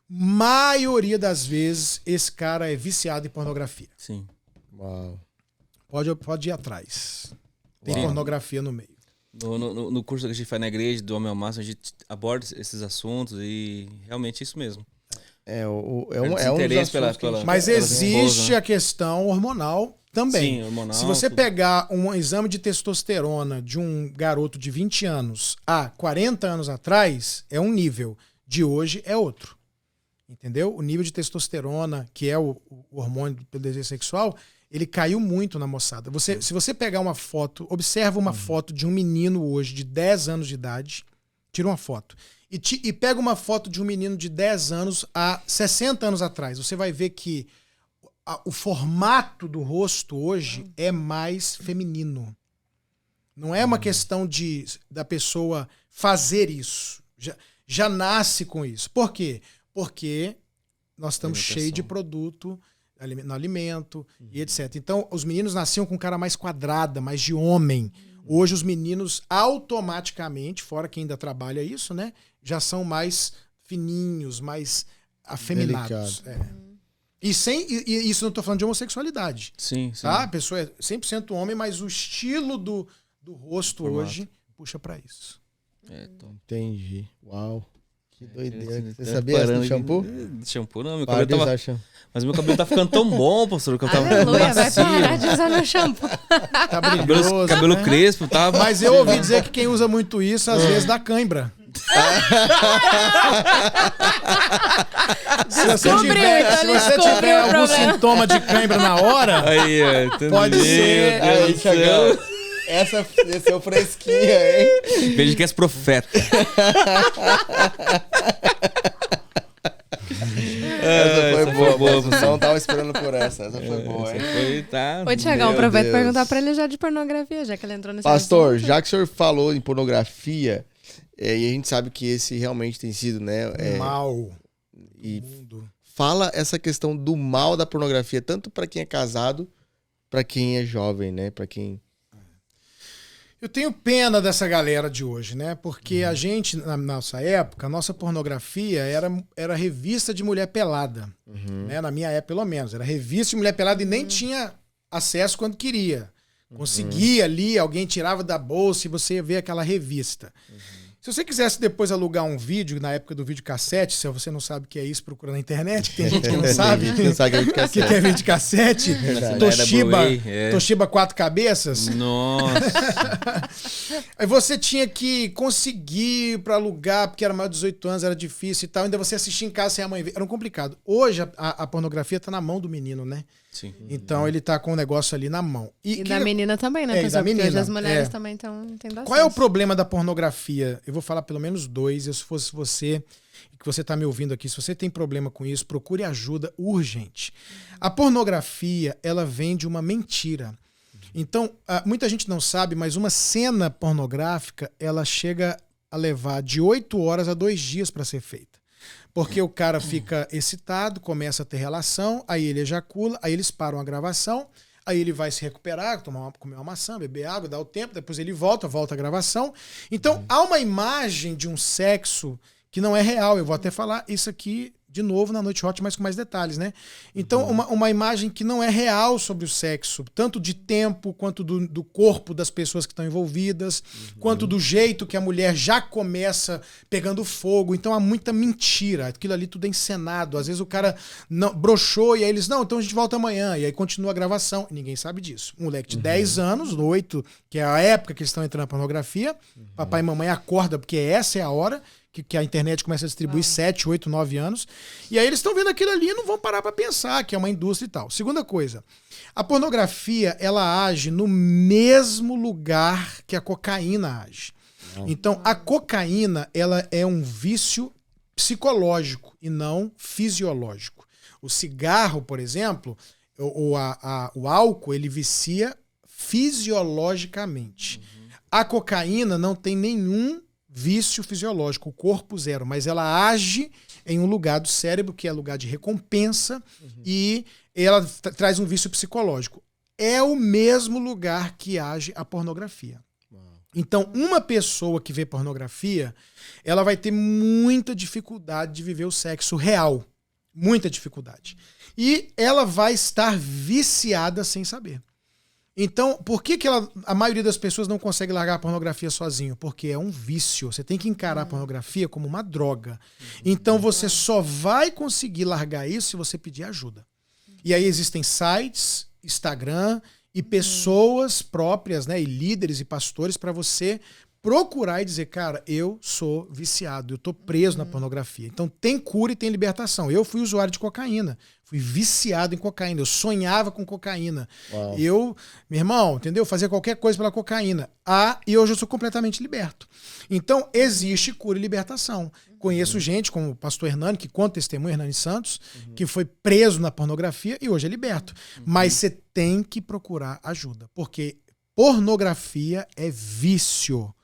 maioria das vezes esse cara é viciado em pornografia. Sim. Uau. Pode ir atrás. Tem Sim. pornografia no meio. No curso que a gente faz na igreja, do Homem ao Máximo, a gente aborda esses assuntos e realmente é isso mesmo. É um Desinteresse dos assuntos pela- que a gente- Mas Ela existe esposa. a questão hormonal também. Sim, hormonal, Se você tudo. pegar um exame de testosterona de um garoto de 20 anos há 40 anos atrás, é um nível. De hoje é outro. Entendeu? O nível de testosterona, que é o hormônio do desejo sexual, ele caiu muito na moçada. Se você pegar uma foto, observa uma foto de um menino hoje de 10 anos de idade, tira uma foto, e pega uma foto de um menino de 10 anos há 60 anos atrás, você vai ver que o formato do rosto hoje é mais feminino. Não é uma questão da pessoa fazer isso. Já nasce com isso. Por quê? Porque nós estamos cheios de produto no alimento e etc. Então, os meninos nasciam com cara mais quadrada, mais de homem. Hoje, os meninos automaticamente, fora quem ainda trabalha isso, né? Já são mais fininhos, mais afeminados. E isso não estou falando de homossexualidade. Sim, sim. Tá? A pessoa é 100% homem, mas o estilo do rosto Formato. hoje puxa para isso. É, então, Entendi. Uau. Que doideira. Você sabia do shampoo? Shampoo não, meu Para cabelo de usar tava... shampoo. Mas meu cabelo tá ficando tão bom, pastor, que eu tava Aleluia, vai macio. parar de usar meu shampoo. Tá brilhoso. Cabelo né? crespo, tá? Mas eu ouvi dizer que quem usa muito isso, às vezes dá cãibra. Se você Descobriu, tiver, então se ele você descobriu tiver o algum problema. sintoma de cãibra na hora, Aí, ó, Pode ser. Aí, Thiagão. Essa desceu fresquinha, hein? Veja que és profeta. Essa foi boa, você. mas não tava esperando por essa. Essa foi boa, hein? Foi, tá? Ô, Tiagão, Meu aproveita e Deus. perguntar pra ele já de pornografia, já que ele entrou nesse Pastor, assunto. já que o senhor falou em pornografia, e a gente sabe que esse realmente tem sido, né? mal. E Mundo. fala essa questão do mal da pornografia, tanto pra quem é casado, pra quem é jovem, né? Para quem... Eu tenho pena dessa galera de hoje, né? Porque a gente, na nossa época, a nossa pornografia era revista de mulher pelada. Né? Na minha época, pelo menos. Era revista de mulher pelada e nem tinha acesso quando queria. Conseguia ali, alguém tirava da bolsa e você ia ver aquela revista. Se você quisesse depois alugar um vídeo, na época do videocassete, se você não sabe o que é isso, procura na internet, que tem gente que não sabe. Não sabe O que é videocassete? Verdade. Toshiba, Era Blu-ray, é. Toshiba 4 cabeças. Nossa. Aí você tinha que conseguir para alugar, porque era maior de 18 anos, era difícil e tal. Ainda você assistia em casa sem a mãe ver. Era um complicado. Hoje a pornografia tá na mão do menino, né? Sim. Então ele tá com o negócio ali na mão. E da menina também, né, É, e pessoal? da Porque hoje menina, as mulheres é. também estão tendo acesso. Qual é o problema da pornografia? Eu vou falar pelo menos dois. Se fosse você, que você tá me ouvindo aqui, se você tem problema com isso, procure ajuda urgente. A pornografia, ela vem de uma mentira. Então, muita gente não sabe, mas uma cena pornográfica, ela chega a levar de 8 horas a 2 dias para ser feita. Porque o cara fica excitado, começa a ter relação, aí ele ejacula, aí eles param a gravação, aí ele vai se recuperar, comer uma maçã, beber água, dar o tempo, depois ele volta a gravação. Então, há uma imagem de um sexo que não é real. Eu vou até falar isso aqui de novo na Noite Hot, mas com mais detalhes, né? Então, uma imagem que não é real sobre o sexo, tanto de tempo, quanto do corpo das pessoas que estão envolvidas, quanto do jeito que a mulher já começa pegando fogo. Então, há muita mentira. Aquilo ali tudo é encenado. Às vezes o cara não broxou e aí eles, não, então a gente volta amanhã. E aí continua a gravação. E ninguém sabe disso. Um moleque de 10 anos, 8, que é a época que eles estão entrando na pornografia, papai e mamãe acorda porque essa é a hora que a internet começa a distribuir 7, 8, 9 anos. E aí eles estão vendo aquilo ali e não vão parar para pensar que é uma indústria e tal. Segunda coisa, a pornografia, ela age no mesmo lugar que a cocaína age. Então, a cocaína, ela é um vício psicológico e não fisiológico. O cigarro, por exemplo, o álcool, ele vicia fisiologicamente. A cocaína não tem nenhum vício fisiológico, o corpo zero, mas ela age em um lugar do cérebro que é lugar de recompensa e ela traz um vício psicológico. É o mesmo lugar que age a pornografia. Então, uma pessoa que vê pornografia, ela vai ter muita dificuldade de viver o sexo real. Muita dificuldade. E ela vai estar viciada sem saber. Então, por que a maioria das pessoas não consegue largar a pornografia sozinho? Porque é um vício. Você tem que encarar a pornografia como uma droga. Então, você só vai conseguir largar isso se você pedir ajuda. E aí existem sites, Instagram e pessoas próprias, né, e líderes e pastores para você procurar e dizer, cara, eu sou viciado, eu tô preso na pornografia. Então tem cura e tem libertação. Eu fui usuário de cocaína, fui viciado em cocaína, eu sonhava com cocaína. Uau. Eu, meu irmão, entendeu? Fazia qualquer coisa pela cocaína. E hoje eu sou completamente liberto. Então existe cura e libertação. Conheço gente como o pastor Hernani, que conta testemunho, Hernani Santos, que foi preso na pornografia e hoje é liberto. Mas você tem que procurar ajuda, porque pornografia é vício.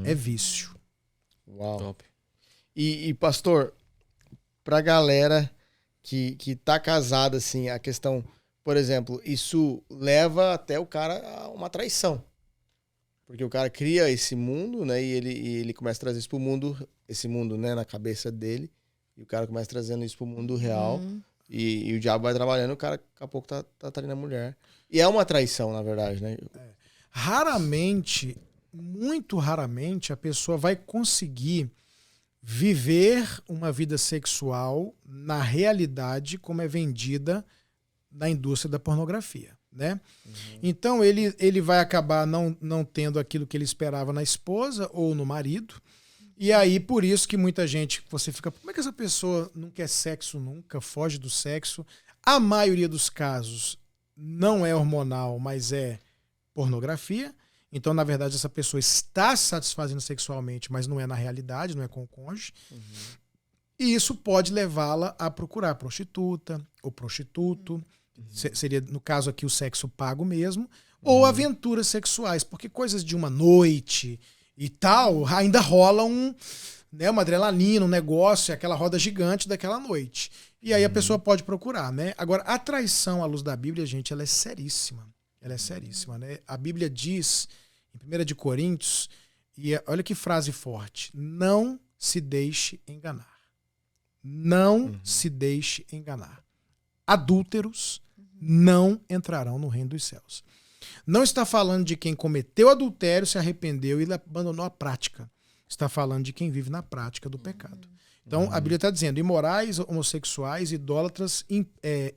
É vício. Uau. Top. E pastor, pra galera que tá casada, assim, a questão, por exemplo, isso leva até o cara a uma traição. Porque o cara cria esse mundo, né? E ele começa a trazer isso pro mundo, esse mundo, né, na cabeça dele. E o cara começa trazendo isso pro mundo real. E o diabo vai trabalhando, o cara daqui a pouco tá traindo a mulher. E é uma traição, na verdade, né? Raramente, muito raramente, a pessoa vai conseguir viver uma vida sexual na realidade como é vendida na indústria da pornografia, né? Então ele vai acabar não tendo aquilo que ele esperava na esposa ou no marido. E aí, por isso que muita gente, você fica, como é que essa pessoa não quer sexo nunca, foge do sexo? A maioria dos casos não é hormonal, mas é pornografia. Então, na verdade, essa pessoa está se satisfazendo sexualmente, mas não é na realidade, não é com o cônjuge. E isso pode levá-la a procurar prostituta ou prostituto. Seria, no caso aqui, o sexo pago mesmo. Ou aventuras sexuais, porque coisas de uma noite e tal, ainda rola uma adrenalina, um negócio, aquela roda gigante daquela noite. E aí a pessoa pode procurar, né? Agora, a traição à luz da Bíblia, gente, ela é seríssima. Ela é seríssima, né? A Bíblia diz, em 1 de Coríntios, e olha que frase forte, não se deixe enganar. Não se deixe enganar. Adúlteros não entrarão no reino dos céus. Não está falando de quem cometeu adultério, se arrependeu e abandonou a prática. Está falando de quem vive na prática do pecado. Então, a Bíblia está dizendo, imorais, homossexuais, idólatras,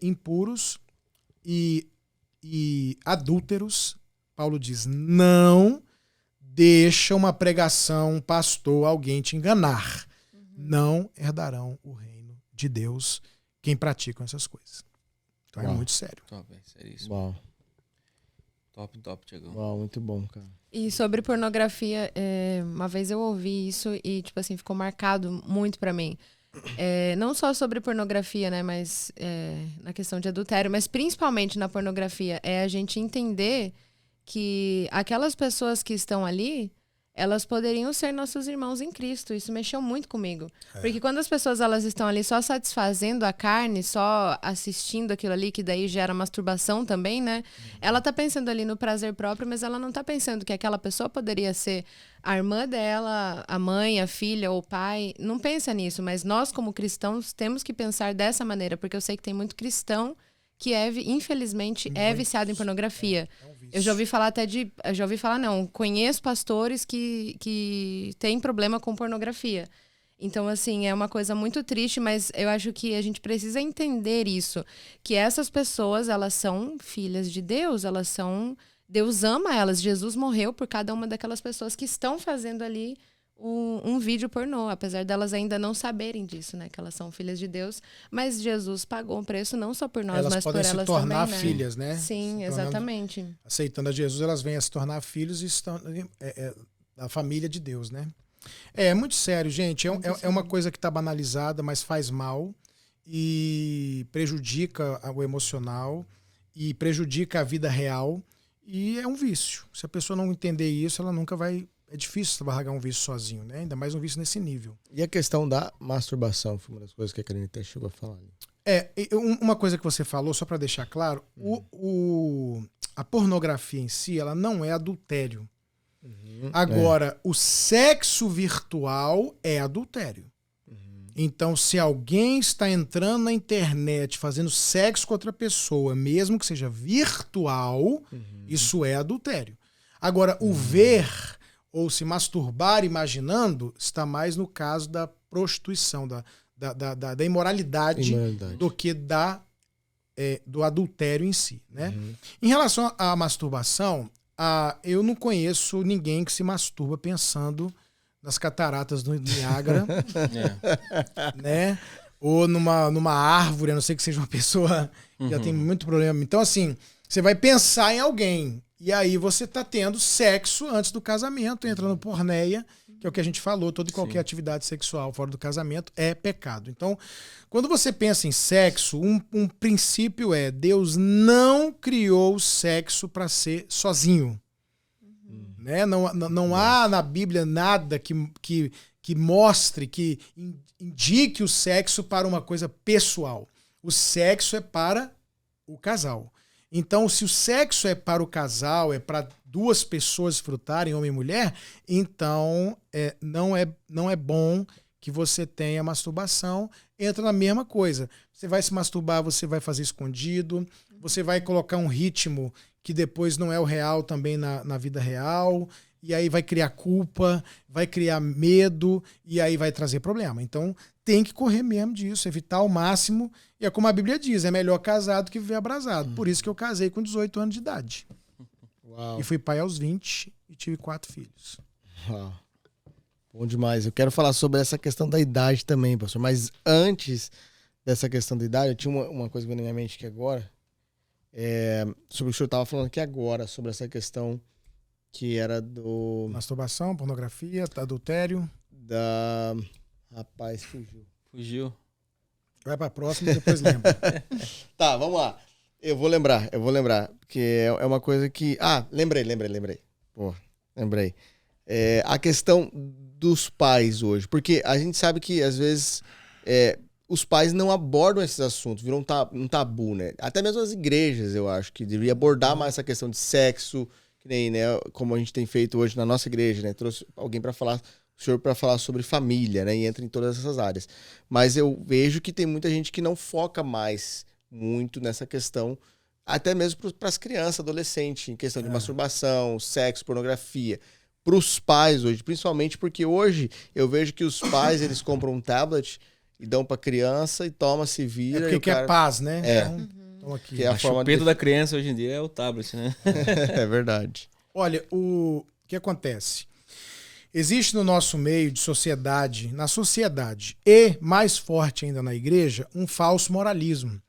impuros e adúlteros, Paulo diz, não deixa uma pregação, um pastor, alguém te enganar. Não herdarão o reino de Deus quem praticam essas coisas. Então é muito sério. Top, seríssimo. Uau. Top, Tiagão. Uau, muito bom, cara. E sobre pornografia, uma vez eu ouvi isso e, tipo assim, ficou marcado muito pra mim. Não só sobre pornografia, né, mas na questão de adultério, mas principalmente na pornografia, é a gente entender que aquelas pessoas que estão ali, elas poderiam ser nossos irmãos em Cristo. Isso mexeu muito comigo. Porque quando as pessoas elas estão ali só satisfazendo a carne, só assistindo aquilo ali, que daí gera masturbação também, né? Ela tá pensando ali no prazer próprio, mas ela não tá pensando que aquela pessoa poderia ser a irmã dela, a mãe, a filha ou o pai. Não pensa nisso, mas nós como cristãos temos que pensar dessa maneira, porque eu sei que tem muito cristão que infelizmente é viciado em pornografia. Eu já ouvi falar conheço pastores que têm problema com pornografia. Então, assim, é uma coisa muito triste, mas eu acho que a gente precisa entender isso, que essas pessoas, elas são filhas de Deus, Deus ama elas, Jesus morreu por cada uma daquelas pessoas que estão fazendo ali um vídeo pornô, apesar delas ainda não saberem disso, né? Que elas são filhas de Deus, mas Jesus pagou um preço não só por nós, mas por elas também, elas podem se tornar filhas, né? Sim, exatamente. Aceitando a Jesus, elas vêm a se tornar filhos e estão da família de Deus, né? É muito sério, gente. É uma coisa que está banalizada, mas faz mal e prejudica o emocional e prejudica a vida real e é um vício. Se a pessoa não entender isso, ela nunca vai... É difícil você largar um vício sozinho, né? Ainda mais um vício nesse nível. E a questão da masturbação foi uma das coisas que a Karine até chegou a falar. Uma coisa que você falou, só para deixar claro, a pornografia em si, ela não é adultério. Agora, o sexo virtual é adultério. Então, se alguém está entrando na internet fazendo sexo com outra pessoa, mesmo que seja virtual, isso é adultério. Agora, o ver ou se masturbar imaginando está mais no caso da prostituição, da imoralidade do que do adultério em si, né? Em relação à masturbação, eu não conheço ninguém que se masturba pensando nas cataratas do Niágara, né? Ou numa árvore, a não ser que seja uma pessoa que já tem muito problema. Então, assim, você vai pensar em alguém. E aí você tá tendo sexo antes do casamento, entra no porneia, que é o que a gente falou, toda e qualquer atividade sexual fora do casamento é pecado. Então, quando você pensa em sexo, um princípio é Deus não criou o sexo para ser sozinho. Né? Não há na Bíblia nada que mostre, que indique o sexo para uma coisa pessoal. O sexo é para o casal. Então, se o sexo é para o casal, é para duas pessoas desfrutarem, homem e mulher, então não é bom que você tenha masturbação. Entra na mesma coisa. Você vai se masturbar, você vai fazer escondido, você vai colocar um ritmo que depois não é o real também na vida real. e aí vai criar culpa, vai criar medo, e aí vai trazer problema. Então, tem que correr mesmo disso, evitar ao máximo. E é como a Bíblia diz, é melhor casado que viver abrasado. Por isso que eu casei com 18 anos de idade. Uau. E fui pai aos 20 e tive 4 filhos. Uau. Bom demais. Eu quero falar sobre essa questão da idade também, pastor. Mas antes dessa questão da idade, eu tinha uma coisa que veio na minha mente aqui agora. Sobre o que o senhor estava falando aqui agora, sobre essa questão que era do... Masturbação, pornografia, adultério. Rapaz, Fugiu. Vai pra próxima e depois lembra. Tá, vamos lá. Eu vou lembrar. Porque é uma coisa que... lembrei. Pô, lembrei. A questão dos pais hoje. Porque a gente sabe que, às vezes, os pais não abordam esses assuntos. Viram um tabu, né? Até mesmo as igrejas, eu acho, que deveria abordar mais essa questão de sexo, que nem, né, como a gente tem feito hoje na nossa igreja, né? Trouxe alguém para falar... o senhor para falar sobre família, né? E entra em todas essas áreas. Mas eu vejo que tem muita gente que não foca mais muito nessa questão, até mesmo para as crianças, adolescentes, em questão de masturbação, sexo, pornografia. Para os pais hoje, principalmente porque hoje eu vejo que os pais, eles compram um tablet e dão para criança e toma, se vira. Porque quer paz, né? Então, aqui. Que é a forma chupeta da criança hoje em dia é o tablet, né? É verdade. Olha, o que acontece? Existe no nosso meio de sociedade, na sociedade, e mais forte ainda na igreja, um falso moralismo.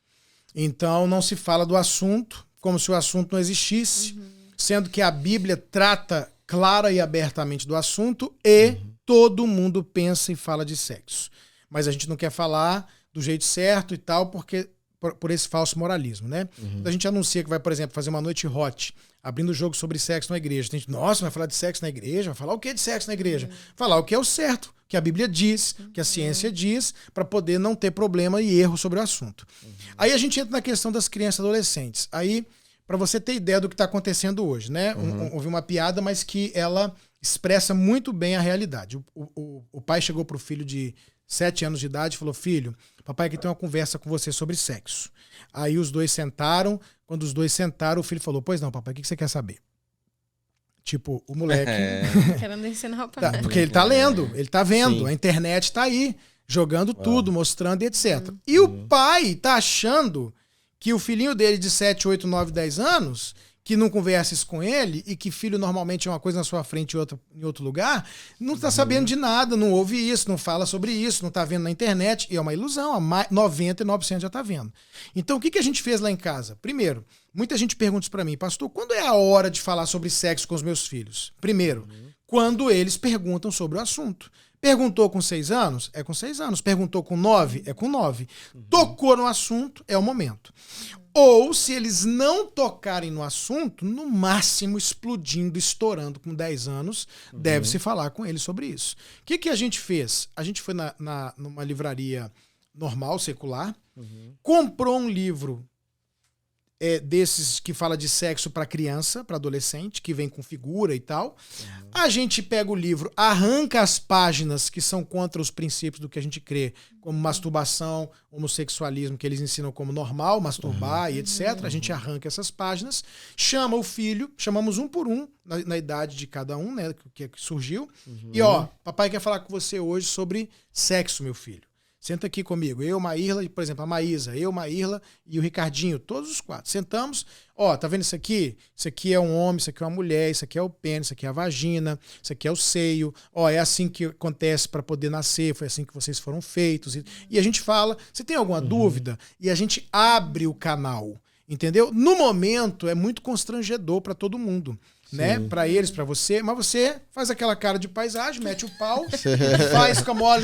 Então não se fala do assunto como se o assunto não existisse, sendo que a Bíblia trata clara e abertamente do assunto e todo mundo pensa e fala de sexo. Mas a gente não quer falar do jeito certo e tal, porque por esse falso moralismo, né? Quando a gente anuncia que vai, por exemplo, fazer uma noite hot, abrindo o jogo sobre sexo na igreja. Tem gente, nossa, vai falar de sexo na igreja? Vai falar o que de sexo na igreja? Falar o que é o certo, que a Bíblia diz, que a ciência diz, para poder não ter problema e erro sobre o assunto. Aí a gente entra na questão das crianças e adolescentes. Aí, para você ter ideia do que está acontecendo hoje, né? Houve uma piada, mas que ela expressa muito bem a realidade. O pai chegou pro filho de 7 anos de idade e falou, filho, papai aqui tem uma conversa com você sobre sexo. Aí os dois sentaram, quando os dois sentaram, o filho falou, pois não, papai, o que você quer saber? Tipo, o moleque... Querendo ensinar o pai. Porque ele tá lendo, ele tá vendo, Sim. a internet tá aí, jogando tudo, mostrando e etc. E o pai tá achando que o filhinho dele de 7, 8, 9, 10 anos... que não conversa isso com ele e que filho normalmente é uma coisa na sua frente e outra em outro lugar, não está sabendo de nada, não ouve isso, não fala sobre isso, não está vendo na internet, e é uma ilusão, 99% já está vendo. Então, o que a gente fez lá em casa? Primeiro, muita gente pergunta isso para mim, pastor, quando é a hora de falar sobre sexo com os meus filhos? Primeiro, quando eles perguntam sobre o assunto. Perguntou com 6 anos? É com 6 anos. Perguntou com 9? É com 9. Tocou no assunto? É o momento. Ou, se eles não tocarem no assunto, no máximo explodindo, estourando com 10 anos, deve-se falar com eles sobre isso. O que a gente fez? A gente foi numa livraria normal, secular, comprou um livro desses que fala de sexo para criança, para adolescente, que vem com figura e tal. A gente pega o livro, arranca as páginas que são contra os princípios do que a gente crê, como masturbação, homossexualismo, que eles ensinam como normal, masturbar e etc. A gente arranca essas páginas, chama o filho, chamamos um por um, na idade de cada um, né, que surgiu. E ó, papai quer falar com você hoje sobre sexo, meu filho. Senta aqui comigo. Eu, Maírla, por exemplo, a Maísa, eu, Maírla e o Ricardinho, todos os 4. Sentamos, ó, tá vendo isso aqui? Isso aqui é um homem, isso aqui é uma mulher, isso aqui é o pênis, isso aqui é a vagina, isso aqui é o seio. Ó, é assim que acontece para poder nascer, foi assim que vocês foram feitos. E a gente fala, você tem alguma dúvida? E a gente abre o canal, entendeu? No momento é muito constrangedor para todo mundo. Né? Para eles, para você, mas você faz aquela cara de paisagem, mete o pau, faz com a maior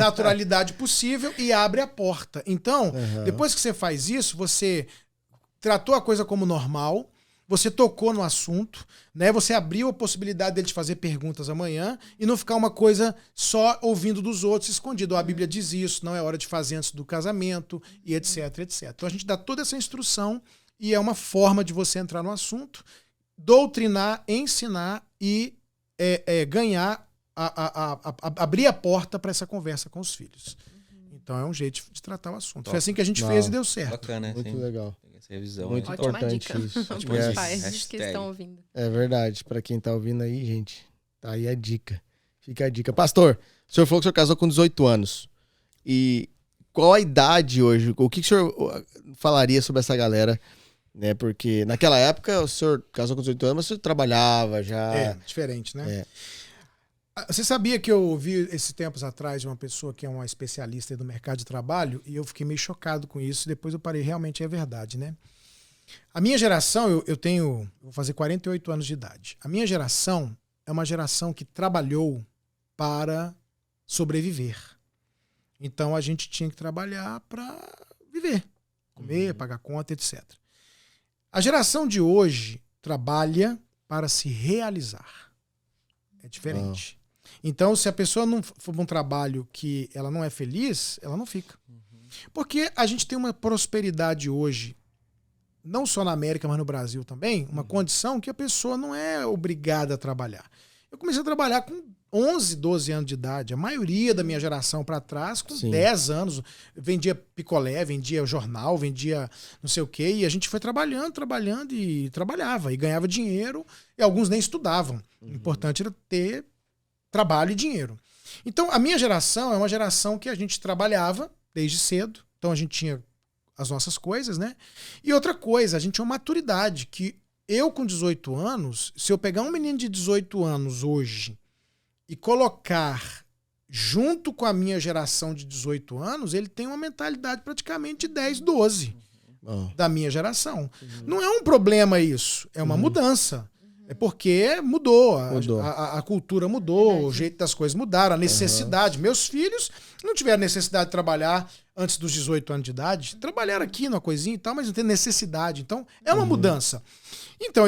naturalidade possível e abre a porta. Então, depois que você faz isso, você tratou a coisa como normal, você tocou no assunto, né? Você abriu a possibilidade dele te fazer perguntas amanhã e não ficar uma coisa só ouvindo dos outros escondido. A Bíblia diz isso, não é hora de fazer antes do casamento e etc, etc. Então a gente dá toda essa instrução e é uma forma de você entrar no assunto, doutrinar, ensinar e ganhar, abrir a porta para essa conversa com os filhos. Então é um jeito de tratar o assunto. Top. Foi assim que a gente Não. fez e deu certo. Bacana, Muito sim. legal. Tem essa revisão. Muito né? Ótima importante dica isso. para os Yes. pais que Hashtag. estão ouvindo. É verdade. Pra quem tá ouvindo aí, gente, tá aí a dica. Fica a dica. Pastor, o senhor falou que o senhor casou com 18 anos. E qual a idade hoje? O que o senhor falaria sobre essa galera? Né? Porque naquela época o senhor casou com 18 anos, mas o senhor trabalhava já. É, diferente, né? É. Você sabia que eu ouvi esses tempos atrás de uma pessoa que é uma especialista do mercado de trabalho e eu fiquei meio chocado com isso. Depois eu parei, realmente é verdade, né? A minha geração, vou fazer 48 anos de idade. A minha geração é uma geração que trabalhou para sobreviver. Então a gente tinha que trabalhar para viver, comer, pagar conta, etc. A geração de hoje trabalha para se realizar. É diferente. Então, se a pessoa não for um trabalho que ela não é feliz, ela não fica. Porque a gente tem uma prosperidade hoje, não só na América, mas no Brasil também, uma condição que a pessoa não é obrigada a trabalhar. Eu comecei a trabalhar com 11, 12 anos de idade. A maioria da minha geração para trás, com Sim. 10 anos, vendia picolé, vendia jornal, vendia não sei o quê. E a gente foi trabalhando e trabalhava. E ganhava dinheiro. E alguns nem estudavam. O importante era ter trabalho e dinheiro. Então, a minha geração é uma geração que a gente trabalhava desde cedo. Então, a gente tinha as nossas coisas, né? E outra coisa, a gente tinha uma maturidade que eu, com 18 anos, se eu pegar um menino de 18 anos hoje e colocar junto com a minha geração de 18 anos, ele tem uma mentalidade praticamente de 10, 12 da minha geração. Não é um problema isso, é uma mudança. É porque mudou, a cultura mudou, o jeito das coisas mudaram, a necessidade. Meus filhos não tiveram necessidade de trabalhar antes dos 18 anos de idade. Trabalharam aqui numa coisinha e tal, mas não tem necessidade. Então, é uma mudança. Então,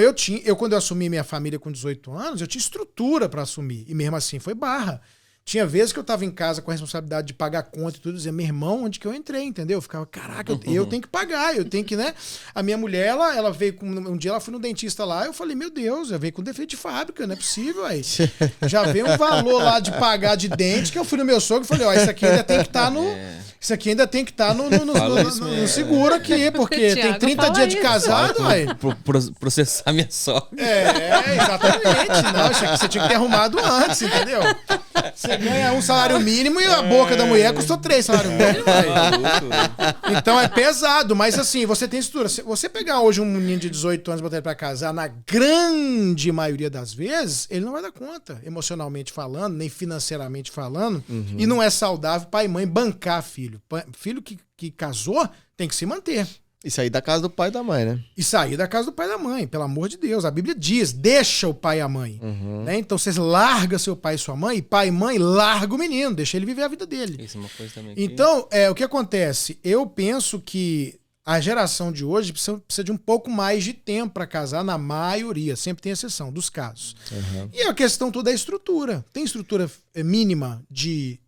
quando eu assumi minha família com 18 anos, eu tinha estrutura para assumir. E mesmo assim, foi barra. Tinha vezes que eu tava em casa com a responsabilidade de pagar conta e tudo, dizia, meu irmão, onde que eu entrei, entendeu? Eu ficava, caraca, eu tenho que pagar, eu tenho que, né? A minha mulher, ela veio com... Um dia ela foi no dentista lá, eu falei, meu Deus, ela veio com defeito de fábrica, não é possível, aí. Já veio um valor lá de pagar de dente, que eu fui no meu sogro e falei, ó, isso aqui ainda tem que estar no... Isso aqui ainda tem que estar no seguro aqui, porque tem 30 dias de casado, aí. Processar minha sogra. Exatamente. Não, isso aqui você tinha que ter arrumado antes, entendeu? Você ganha um salário mínimo e a boca da mulher custou 3 salários mínimos. Então é pesado, mas assim, você tem estrutura. Se você pegar hoje um menino de 18 anos e botar ele pra casar, na grande maioria das vezes, ele não vai dar conta, emocionalmente falando, nem financeiramente falando. E não é saudável pai e mãe bancar filho. Filho que casou tem que se manter. E sair da casa do pai e da mãe, né? E sair da casa do pai e da mãe, pelo amor de Deus. A Bíblia diz, deixa o pai e a mãe. Né? Então vocês largam seu pai e sua mãe, e pai e mãe larga o menino, deixa ele viver a vida dele. Isso é uma coisa também. Então, o que acontece? Eu penso que a geração de hoje precisa de um pouco mais de tempo para casar, na maioria. Sempre tem exceção dos casos. E a questão toda é a estrutura. Tem estrutura mínima de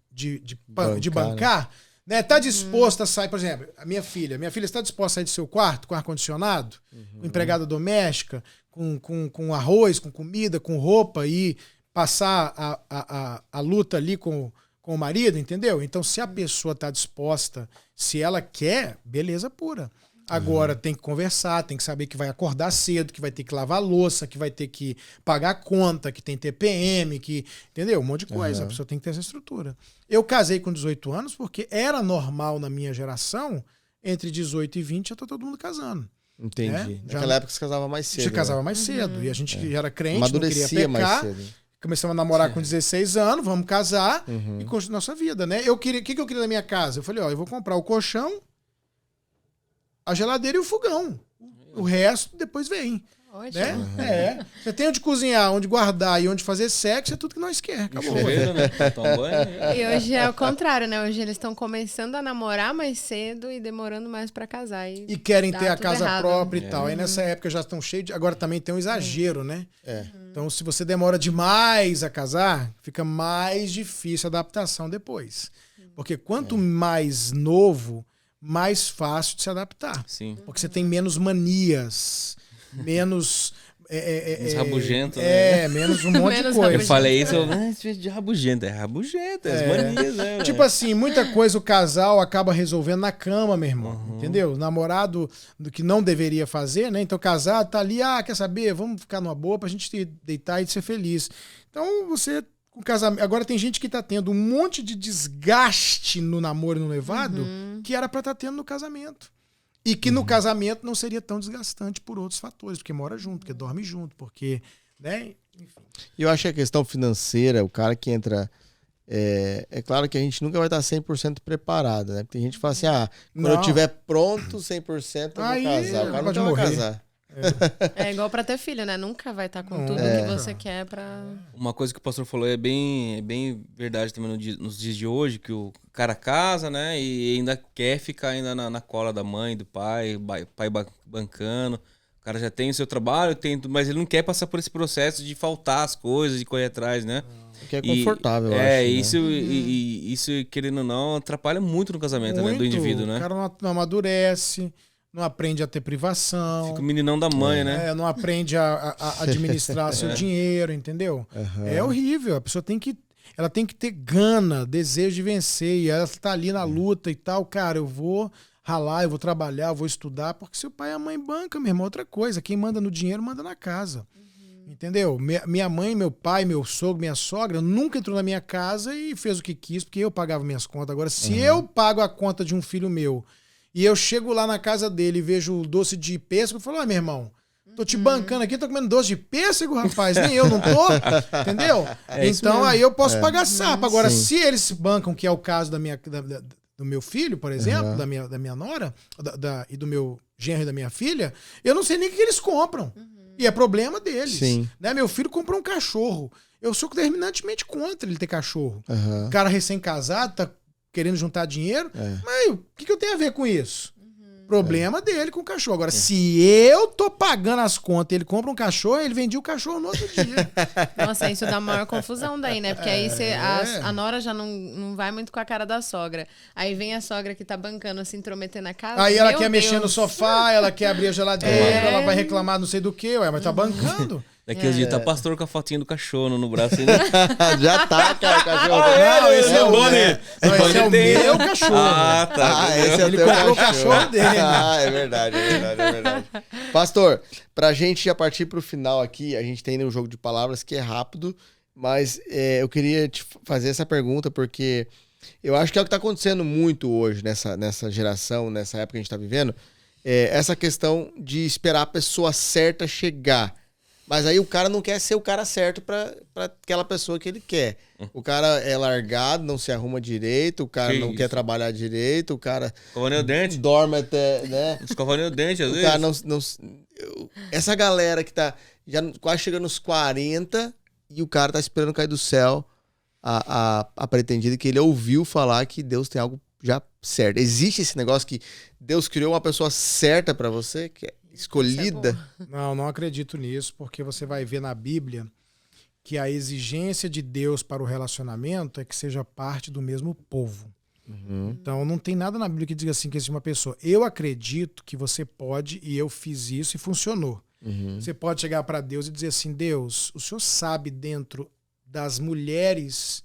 bancar? Né? Tá disposto a sair, por exemplo, a minha filha está disposta a sair do seu quarto com ar-condicionado, com empregada doméstica, com arroz, com comida, com roupa e passar a luta ali com o marido, entendeu? Então, se a pessoa está disposta, se ela quer, beleza pura. Agora tem que conversar, tem que saber que vai acordar cedo, que vai ter que lavar a louça, que vai ter que pagar a conta, que tem TPM, entendeu? Um monte de coisa. A pessoa tem que ter essa estrutura. Eu casei com 18 anos porque era normal na minha geração, entre 18 e 20 já tá todo mundo casando. Entendi. Naquela época você casava mais cedo. Você casava mais cedo. E a gente já era crente, Amadurecia não queria pecar. mais cedo. Começamos a namorar com 16 anos, vamos casar e construir nossa vida, né? O que eu queria na minha casa? Eu falei, eu vou comprar o colchão, a geladeira e o fogão. O resto depois vem. Ótimo. Né? Você tem onde cozinhar, onde guardar e onde fazer sexo, é tudo que nós queremos. Acabou. Chuveiro, né? Toma banho. E hoje é o contrário, né? Hoje eles estão começando a namorar mais cedo e demorando mais pra casar. E querem dá ter a tudo casa errado. própria e tal. Aí nessa época já estão cheios de... Agora também tem um exagero, né? Então se você demora demais a casar, fica mais difícil a adaptação depois. Porque quanto mais novo, mais fácil de se adaptar. Sim. Porque você tem menos manias, menos rabugento, né? Menos um monte Menos de coisa. Eu falei isso, de rabugento. É rabugento, as manias, né? Tipo assim, muita coisa o casal acaba resolvendo na cama, meu irmão. Entendeu? O namorado do que não deveria fazer, né? Então, casado tá ali, quer saber? Vamos ficar numa boa pra gente deitar e ser feliz. Então, você, com casamento. Agora tem gente que tá tendo um monte de desgaste no namoro e no noivado que era pra estar tendo no casamento. E que no casamento não seria tão desgastante por outros fatores, porque mora junto, porque dorme junto, porque, né? Enfim. Eu acho que a questão financeira, o cara que entra... É claro que a gente nunca vai estar 100% preparado, né? Tem gente que fala assim, quando eu estiver pronto 100% eu vou Aí, casar. O cara pode nunca vai morrer. casar. É igual pra ter filho, né? Nunca vai estar com tudo que você quer pra... Uma coisa que o pastor falou é bem verdade também nos dias de hoje, que o cara casa, né? E ainda quer ficar ainda na cola da mãe, do pai bancando. O cara já tem o seu trabalho, mas ele não quer passar por esse processo de faltar as coisas, de correr atrás, né? Que é confortável, eu acho. Isso, né? isso, querendo ou não, atrapalha muito no casamento, né? Do indivíduo, né? O cara não amadurece, não aprende a ter privação. Fica o meninão da mãe, né? Não aprende a administrar seu dinheiro, entendeu? É horrível. A pessoa tem que ter gana, desejo de vencer. E ela tá ali na luta e tal. Cara, eu vou ralar, eu vou trabalhar, eu vou estudar. Porque seu pai e a mãe bancam, meu irmão, outra coisa. Quem manda no dinheiro, manda na casa. Entendeu? Minha mãe, meu pai, meu sogro, minha sogra nunca entrou na minha casa e fez o que quis, porque eu pagava minhas contas. Agora, se eu pago a conta de um filho meu e eu chego lá na casa dele e vejo o doce de pêssego, eu falo, meu irmão, tô te bancando aqui, tô comendo doce de pêssego, rapaz, nem eu não tô, entendeu? Então aí eu posso pagar sapo. Agora, se eles se bancam, que é o caso do meu filho, por exemplo, da minha nora, e do meu genro e da minha filha, eu não sei nem o que eles compram. E é problema deles. Sim. Né? Meu filho comprou um cachorro. Eu sou terminantemente contra ele ter cachorro. O cara recém-casado tá querendo juntar dinheiro. Mas o que eu tenho a ver com isso? Problema dele com o cachorro. Agora, se eu tô pagando as contas e ele compra um cachorro, ele vendia o cachorro no outro dia. Nossa, isso dá maior confusão daí, né? Porque aí a nora já não vai muito com a cara da sogra. Aí vem a sogra que tá bancando, se intrometer na casa. Aí ela quer mexer no sofá, ela quer abrir a geladeira, ela vai reclamar não sei do que, mas tá bancando. Daqui uns dias tá pastor com a fotinha do cachorro no braço. Né? Já tá, cara, o cachorro. Não, esse é o Bonnie. Esse é o meu cachorro. Ah, tá. Esse é Ele o teu comprou o cachorro dele. É verdade. Pastor, pra gente já partir pro final aqui, a gente tem um jogo de palavras que é rápido, mas eu queria te fazer essa pergunta porque eu acho que é o que tá acontecendo muito hoje nessa geração, nessa época que a gente tá vivendo, essa questão de esperar a pessoa certa chegar. Mas aí o cara não quer ser o cara certo pra aquela pessoa que ele quer. O cara é largado, não se arruma direito, o cara não quer trabalhar direito, o cara Escovando o dente. dorme até, né? Escovando o dente, às O vezes. cara essa galera que tá já quase chegando nos 40 e o cara tá esperando cair do céu a pretendida que ele ouviu falar que Deus tem algo já certo. Existe esse negócio que Deus criou uma pessoa certa pra você, que é escolhida? Não acredito nisso, porque você vai ver na Bíblia que a exigência de Deus para o relacionamento é que seja parte do mesmo povo. Então não tem nada na Bíblia que diga assim que existe uma pessoa. Eu acredito que você pode, e eu fiz isso e funcionou. Você pode chegar para Deus e dizer assim, Deus, o Senhor sabe dentro das mulheres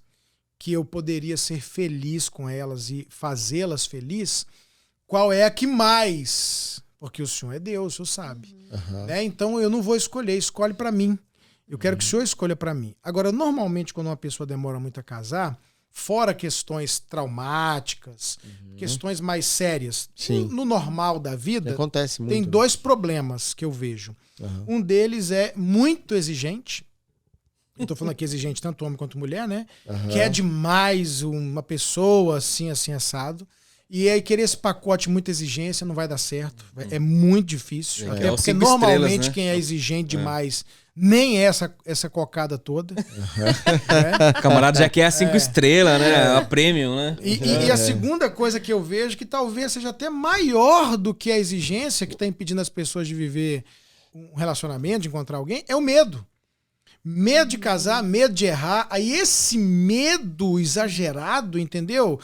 que eu poderia ser feliz com elas e fazê-las felizes, qual é a que mais... Porque o Senhor é Deus, o Senhor sabe. Né? Então eu não vou escolher, escolhe para mim. Eu quero que o Senhor escolha para mim. Agora, normalmente, quando uma pessoa demora muito a casar, fora questões traumáticas, questões mais sérias, no normal da vida, acontece muito, tem dois problemas que eu vejo. Um deles é muito exigente. Eu tô falando aqui exigente, tanto homem quanto mulher, né? Quer demais uma pessoa assim, assado. E aí querer esse pacote muita exigência não vai dar certo. É muito difícil. Até porque normalmente estrelas, né? Quem é exigente demais nem é essa cocada toda. O camarada já quer a 5 estrelas, né? A premium, né? E a segunda coisa que eu vejo, que talvez seja até maior do que a exigência que está impedindo as pessoas de viver um relacionamento, de encontrar alguém, é o medo. Medo de casar, medo de errar. Aí esse medo exagerado, entendeu?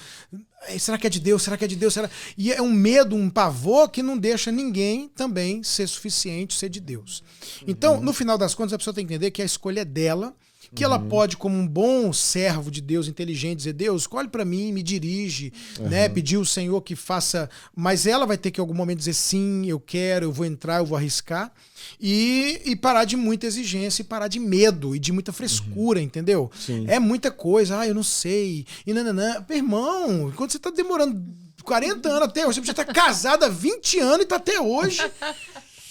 Será que é de Deus? Será que é de Deus? Será? E é um medo, um pavor que não deixa ninguém também ser suficiente, ser de Deus. Então, no final das contas, a pessoa tem que entender que a escolha é dela, que ela pode, como um bom servo de Deus, inteligente, dizer, Deus, escolhe pra mim, me dirige, né? Pedir ao Senhor que faça... Mas ela vai ter que em algum momento dizer, sim, eu quero, eu vou entrar, eu vou arriscar. E parar de muita exigência, e parar de medo, e de muita frescura, entendeu? Sim. É muita coisa, eu não sei, e nananã. Meu irmão, quando você tá demorando 40 anos até hoje, você já tá casado há 20 anos e tá até hoje...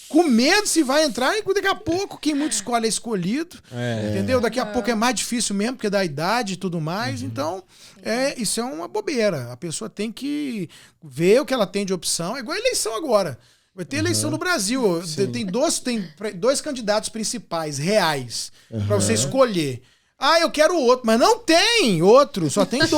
Com medo se vai entrar e daqui a pouco quem muito escolhe é escolhido. Entendeu? Daqui a pouco é mais difícil mesmo, porque da idade e tudo mais. Então, isso é uma bobeira. A pessoa tem que ver o que ela tem de opção. É igual a eleição agora. Vai ter eleição no Brasil. Tem dois candidatos principais, reais, para você escolher. Eu quero outro, mas não tem outro, só tem 2.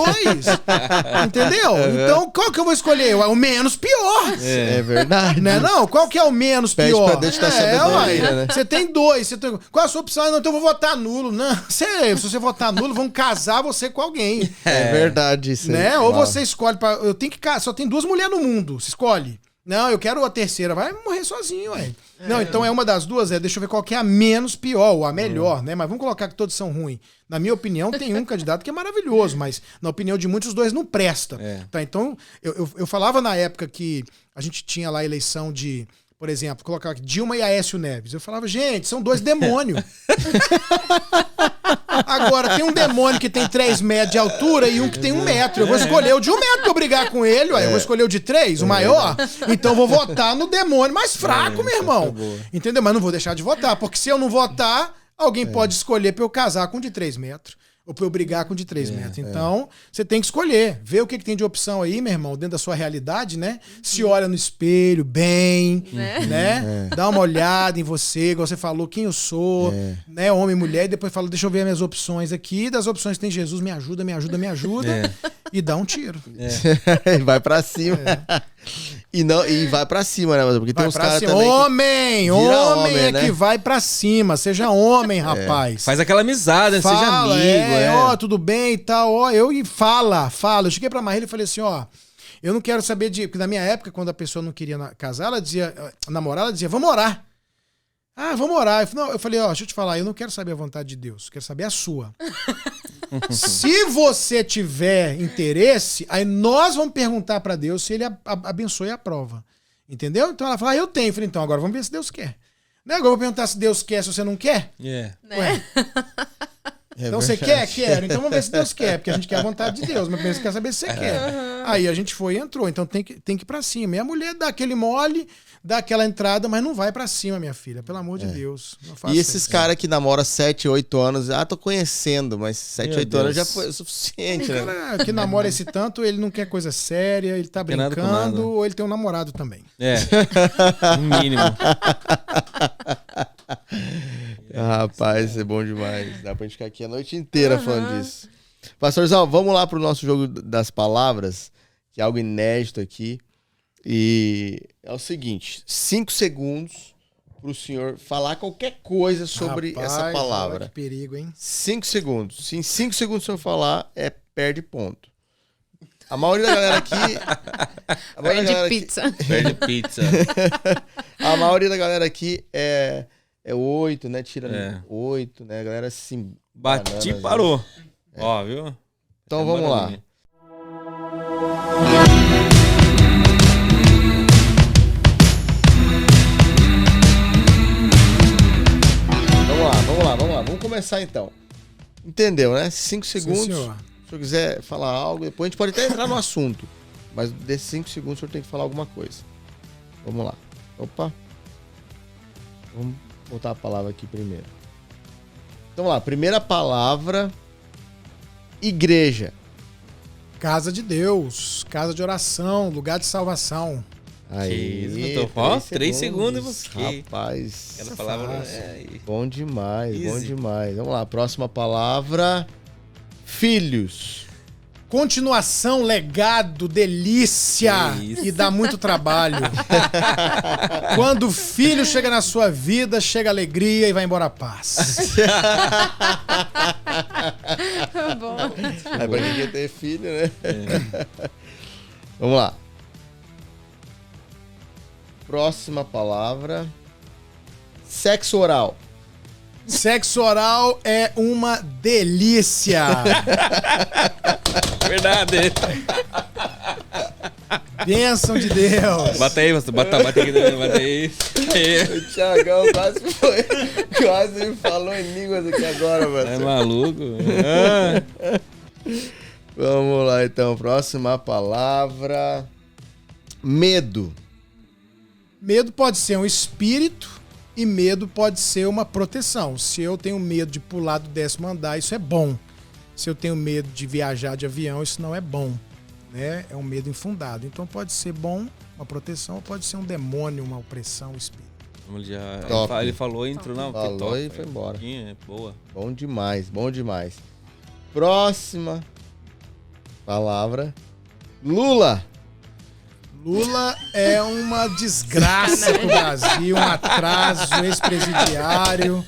Entendeu? Então, qual que eu vou escolher? O menos pior. É verdade. Não? Qual que é o menos Pede pior? pra Deus te dar sabedoria, né? Você tem 2. Qual a sua opção? Não, então eu vou votar nulo. Não, se você votar nulo, vão casar você com alguém. É verdade isso aí. Né? Ou você escolhe eu tenho que casar. Só tem 2 mulheres no mundo. Você escolhe. Não, eu quero a terceira. Vai morrer sozinho, ué. Não, então é uma das duas. Deixa eu ver qual que é a menos pior ou a melhor, né? Mas vamos colocar que todos são ruins. Na minha opinião, tem um candidato que é maravilhoso, mas na opinião de muitos, os 2 não prestam. Tá, então, eu falava na época que a gente tinha lá a eleição de, por exemplo, colocar aqui Dilma e Aécio Neves. Eu falava, gente, são 2 demônios. Agora, tem um demônio que tem 3 metros de altura e um que tem 1 metro. Eu vou escolher o de 1 metro pra eu brigar com ele. Ué. Eu vou escolher o de 3, o maior. Então eu vou votar no demônio mais fraco, meu irmão. Entendeu? Mas não vou deixar de votar, porque se eu não votar, alguém pode escolher pra eu casar com o de 3 metros. Ou pra eu brigar com o de 3 metros. Então, você tem que escolher. Ver o que tem de opção aí, meu irmão, dentro da sua realidade, né? Se olha no espelho bem, né? Dá uma olhada em você, igual você falou, quem eu sou, né? Homem e mulher, e depois fala, deixa eu ver as minhas opções aqui. Das opções tem Jesus, me ajuda, me ajuda, me ajuda. E dá um tiro. Vai pra cima. E vai pra cima, né? Porque tem uns caras também. Homem é né? que vai pra cima. Seja homem, rapaz. Faz aquela amizade, né? Seja amigo. Tudo bem e tal, fala. Eu cheguei pra Marília e falei assim, eu não quero saber porque na minha época, quando a pessoa não queria casar, ela dizia, namorar, ela dizia, vamos orar. Vamos orar. Eu falei, deixa eu te falar, eu não quero saber a vontade de Deus, quero saber a sua. Se você tiver interesse, aí nós vamos perguntar pra Deus se ele abençoe a prova. Entendeu? Então ela fala, eu tenho. Eu falei, então agora vamos ver se Deus quer. Agora eu vou perguntar se Deus quer, se você não quer. Ué. Então você quer? Quero. Então vamos ver se Deus quer, porque a gente quer a vontade de Deus, mas você quer saber se você quer. Aí a gente foi e entrou, então tem que ir pra cima. E a mulher dá aquele mole, dá aquela entrada, mas não vai pra cima, minha filha, pelo amor de Deus. Não faça E esses isso. caras que namoram 7, 8 anos, tô conhecendo, mas 7, 8 anos já foi o suficiente, né? Cara que namora esse tanto, ele não quer coisa séria, ele tá Quer nada com brincando, nada. ou ele tem um namorado também. No mínimo. Rapaz, isso é bom demais. Dá pra gente ficar aqui a noite inteira falando disso. Pastorzão, vamos lá pro nosso jogo das palavras, que é algo inédito aqui. E é o seguinte, 5 segundos pro senhor falar qualquer coisa sobre essa palavra. Olha que perigo, hein? 5 segundos. Se em 5 segundos o senhor falar, perde ponto. A maioria da galera aqui... Perde pizza. Perde pizza. A maioria da galera aqui é 8, né? Tira 8, né? A galera assim... Bati e bananas, parou. né? Ó, viu? Então vamos lá. Vamos lá. Vamos começar então. Entendeu, né? 5 segundos. Sim, senhor. Se eu quiser falar algo, depois a gente pode até entrar no assunto. Mas desses 5 segundos o senhor tem que falar alguma coisa. Vamos lá. Opa. Vamos botar a palavra aqui primeiro. Então vamos lá. Primeira palavra. Igreja. Casa de Deus, casa de oração, lugar de salvação. Aí, isso, doutor. Ó, 3 segundos e você. Rapaz. Aquela palavra Bom demais, bom Easy. demais. Vamos lá, próxima palavra. Filhos. Continuação, legado, delícia Que isso. e dá muito trabalho. Quando o filho chega na sua vida, chega a alegria e vai embora a paz. Bom. É pra quem quer ter filho, né? Vamos lá. Próxima palavra. Sexo oral. Sexo oral é uma delícia. Verdade. Bênção de Deus. Bata aí, bata aqui também, bata aí. O Thiagão quase me falou em línguas aqui agora, mano. É maluco? Vamos lá, então. Próxima palavra. Medo. Medo pode ser um espírito e medo pode ser uma proteção. Se eu tenho medo de pular do 10º andar, isso é bom. Se eu tenho medo de viajar de avião, isso não é bom. Né? É um medo infundado. Então pode ser bom, uma proteção, ou pode ser um demônio, uma opressão, um espírito. Ele falou, entrou na Falou e foi embora. Boa. Bom demais, bom demais. Próxima palavra. Lula. Lula é uma desgraça pro Brasil, um atraso ex-presidiário.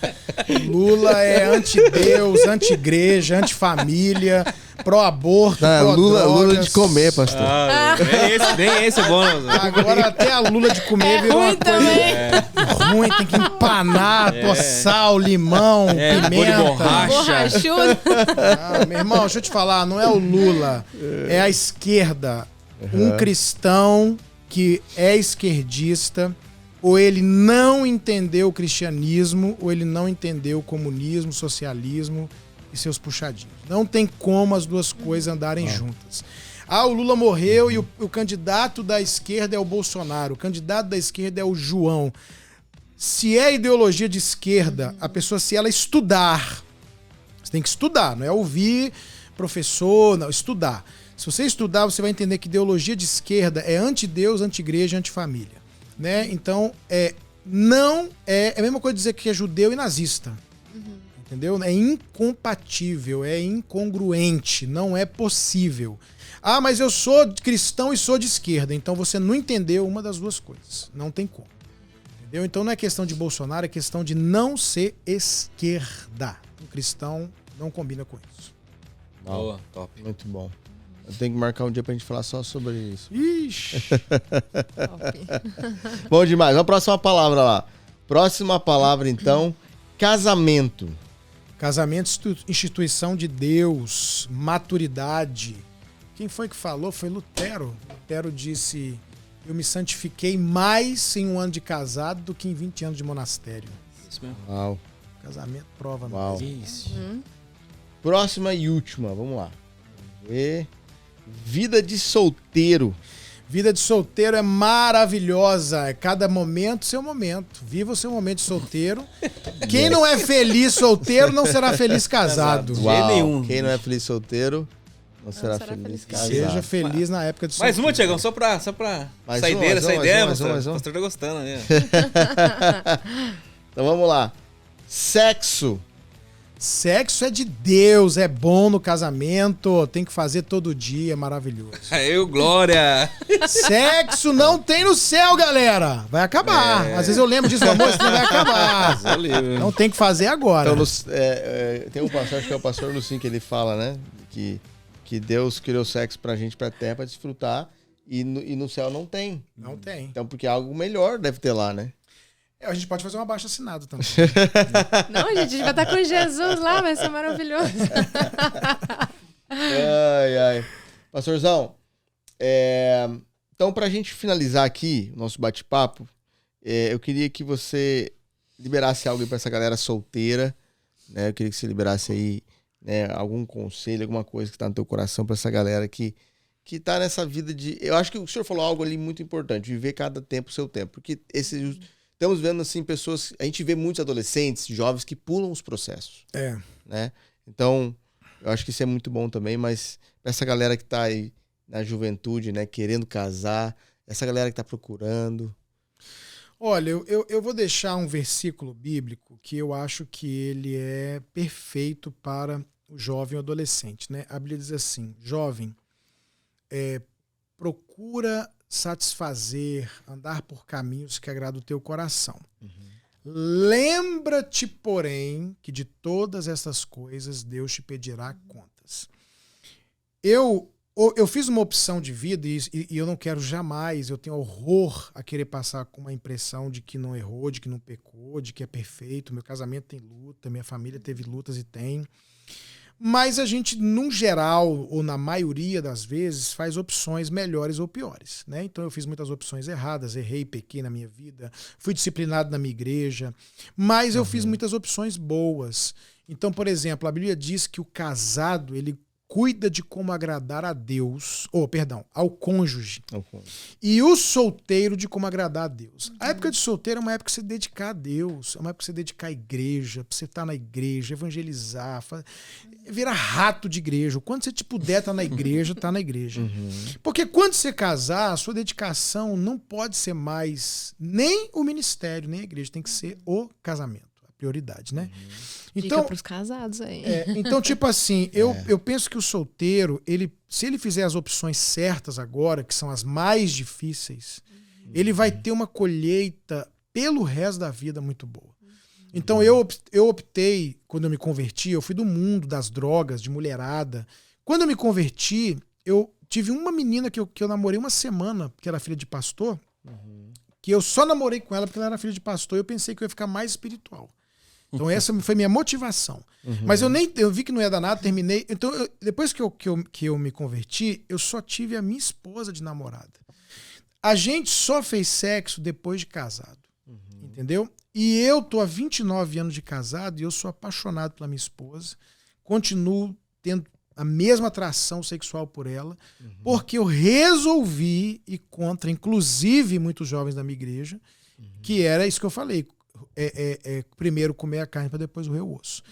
Lula é anti-Deus, anti-igreja, anti-família, pró-aborto, Lula de comer, pastor. Nem esse é bom. Agora até a Lula de comer virou uma coisa ruim, tem que empanar, pôr sal, limão, pimenta. Borrachudo. Meu irmão, deixa eu te falar, não é o Lula, é a esquerda. Um cristão que é esquerdista, ou ele não entendeu o cristianismo, ou ele não entendeu o comunismo, o socialismo e seus puxadinhos. Não tem como as duas coisas andarem juntas. O Lula morreu e o candidato da esquerda é o Bolsonaro, o candidato da esquerda é o João. Se é ideologia de esquerda, a pessoa, se ela estudar, você tem que estudar, não é ouvir professor, não, estudar. Se você estudar, você vai entender que ideologia de esquerda é anti-Deus, anti-igreja, anti-família. Né? Então, não é a mesma coisa dizer que é judeu e nazista. Entendeu? É incompatível, é incongruente, não é possível. Mas eu sou cristão e sou de esquerda. Então você não entendeu uma das duas coisas. Não tem como. Entendeu? Então não é questão de Bolsonaro, é questão de não ser esquerda. Um cristão não combina com isso. Boa, top. Muito bom. Eu tenho que marcar um dia pra gente falar só sobre isso. Ixi. Bom demais. Vamos à próxima palavra lá. Próxima palavra, então. Casamento. Casamento, instituição de Deus, maturidade. Quem foi que falou? Foi Lutero. Lutero disse: eu me santifiquei mais em um ano de casado do que em 20 anos de monastério. Isso mesmo. Uau. Casamento prova. Uau. Isso. Próxima e última. Vamos lá. Vamos ver. Vida de solteiro. Vida de solteiro é maravilhosa. É cada momento seu momento. Viva o seu momento de solteiro. Quem não é feliz solteiro não será feliz casado. Uau. nenhum. Quem não é feliz solteiro não será feliz casado. Seja feliz na época de solteiro. Mais uma, Tiagão, só pra Mais saideira, uma, saideira. mais uma. O pastor tá gostando, né? Então vamos lá. Sexo. Sexo é de Deus, é bom no casamento, tem que fazer todo dia, é maravilhoso. Aê, glória! Sexo não tem no céu, galera. Vai acabar. Às vezes eu lembro disso, amor, isso não vai acabar. Não tem que fazer agora. Então, tem um pastor, acho que é o pastor Lucim, que ele fala, né? Que Deus criou sexo pra gente, pra terra, pra desfrutar, e no céu não tem. Não tem. Então, porque algo melhor deve ter lá, né? A gente pode fazer um abaixo assinado também. Não, gente, a gente vai estar com Jesus lá, vai ser maravilhoso. Ai. Pastorzão, então pra gente finalizar aqui o nosso bate-papo, eu queria que você liberasse algo aí pra essa galera solteira, né? Eu queria que você liberasse aí, né, algum conselho, alguma coisa que tá no teu coração pra essa galera que tá nessa vida de... Eu acho que o senhor falou algo ali muito importante, viver cada tempo o seu tempo, porque estamos vendo, assim, pessoas... A gente vê muitos adolescentes, jovens, que pulam os processos. Né? Então, eu acho que isso é muito bom também, mas essa galera que tá aí na juventude, né, querendo casar, essa galera que tá procurando... Olha, eu vou deixar um versículo bíblico que eu acho que ele é perfeito para o jovem ou adolescente, né? A Bíblia diz assim: jovem, procura satisfazer, andar por caminhos que agradam o teu coração. Lembra-te, porém, que de todas essas coisas Deus te pedirá contas. Eu Eu fiz uma opção de vida e eu não quero jamais, eu tenho horror a querer passar com uma impressão de que não errou, de que não pecou, de que é perfeito. Meu casamento tem luta, minha família teve lutas e tem. Mas a gente, num geral, ou na maioria das vezes, faz opções melhores ou piores, né? Então eu fiz muitas opções erradas, errei, pequei na minha vida, fui disciplinado na minha igreja, mas eu fiz muitas opções boas. Então, por exemplo, a Bíblia diz que o casado, ele cuida de como agradar a Deus, ao cônjuge. E o solteiro de como agradar a Deus. A época de solteiro é uma época que você dedicar a Deus, é uma época que você dedicar à igreja, pra você estar na igreja, evangelizar, virar rato de igreja. Quando você puder estar na igreja, tá na igreja. Porque quando você casar, a sua dedicação não pode ser mais nem o ministério, nem a igreja, tem que ser o casamento. Prioridade, né? Então, dica pros casados aí. Então, tipo assim, eu penso que o solteiro, se ele fizer as opções certas agora, que são as mais difíceis, ele vai ter uma colheita pelo resto da vida muito boa. Então, eu optei, quando eu me converti, eu fui do mundo das drogas, de mulherada. Quando eu me converti, eu tive uma menina que eu namorei uma semana, que era filha de pastor, que eu só namorei com ela porque ela era filha de pastor e eu pensei que eu ia ficar mais espiritual. Então essa foi minha motivação. Mas eu vi que não ia dar nada, terminei. Então depois que eu me converti, eu só tive a minha esposa de namorada. A gente só fez sexo depois de casado. Entendeu? E eu tô há 29 anos de casado e eu sou apaixonado pela minha esposa. Continuo tendo a mesma atração sexual por ela, porque eu resolvi ir contra, inclusive, muitos jovens da minha igreja, que era isso que eu falei. Primeiro comer a carne para depois roer o osso.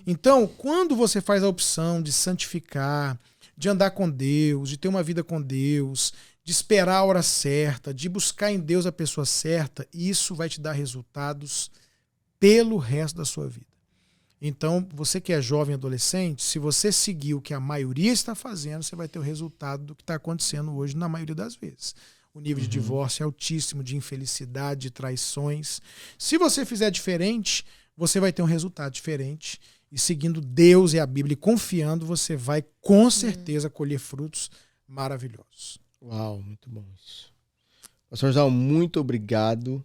Então, quando você faz a opção de santificar, de andar com Deus, de ter uma vida com Deus, de esperar a hora certa, de buscar em Deus a pessoa certa, isso vai te dar resultados pelo resto da sua vida. Então, você que é jovem adolescente, se você seguir o que a maioria está fazendo, você vai ter o resultado do que está acontecendo hoje na maioria das vezes. O nível de divórcio é altíssimo, de infelicidade, de traições. Se você fizer diferente, você vai ter um resultado diferente. E seguindo Deus e a Bíblia e confiando, você vai com certeza colher frutos maravilhosos. Uau, muito bom isso. Pastorzão, muito obrigado.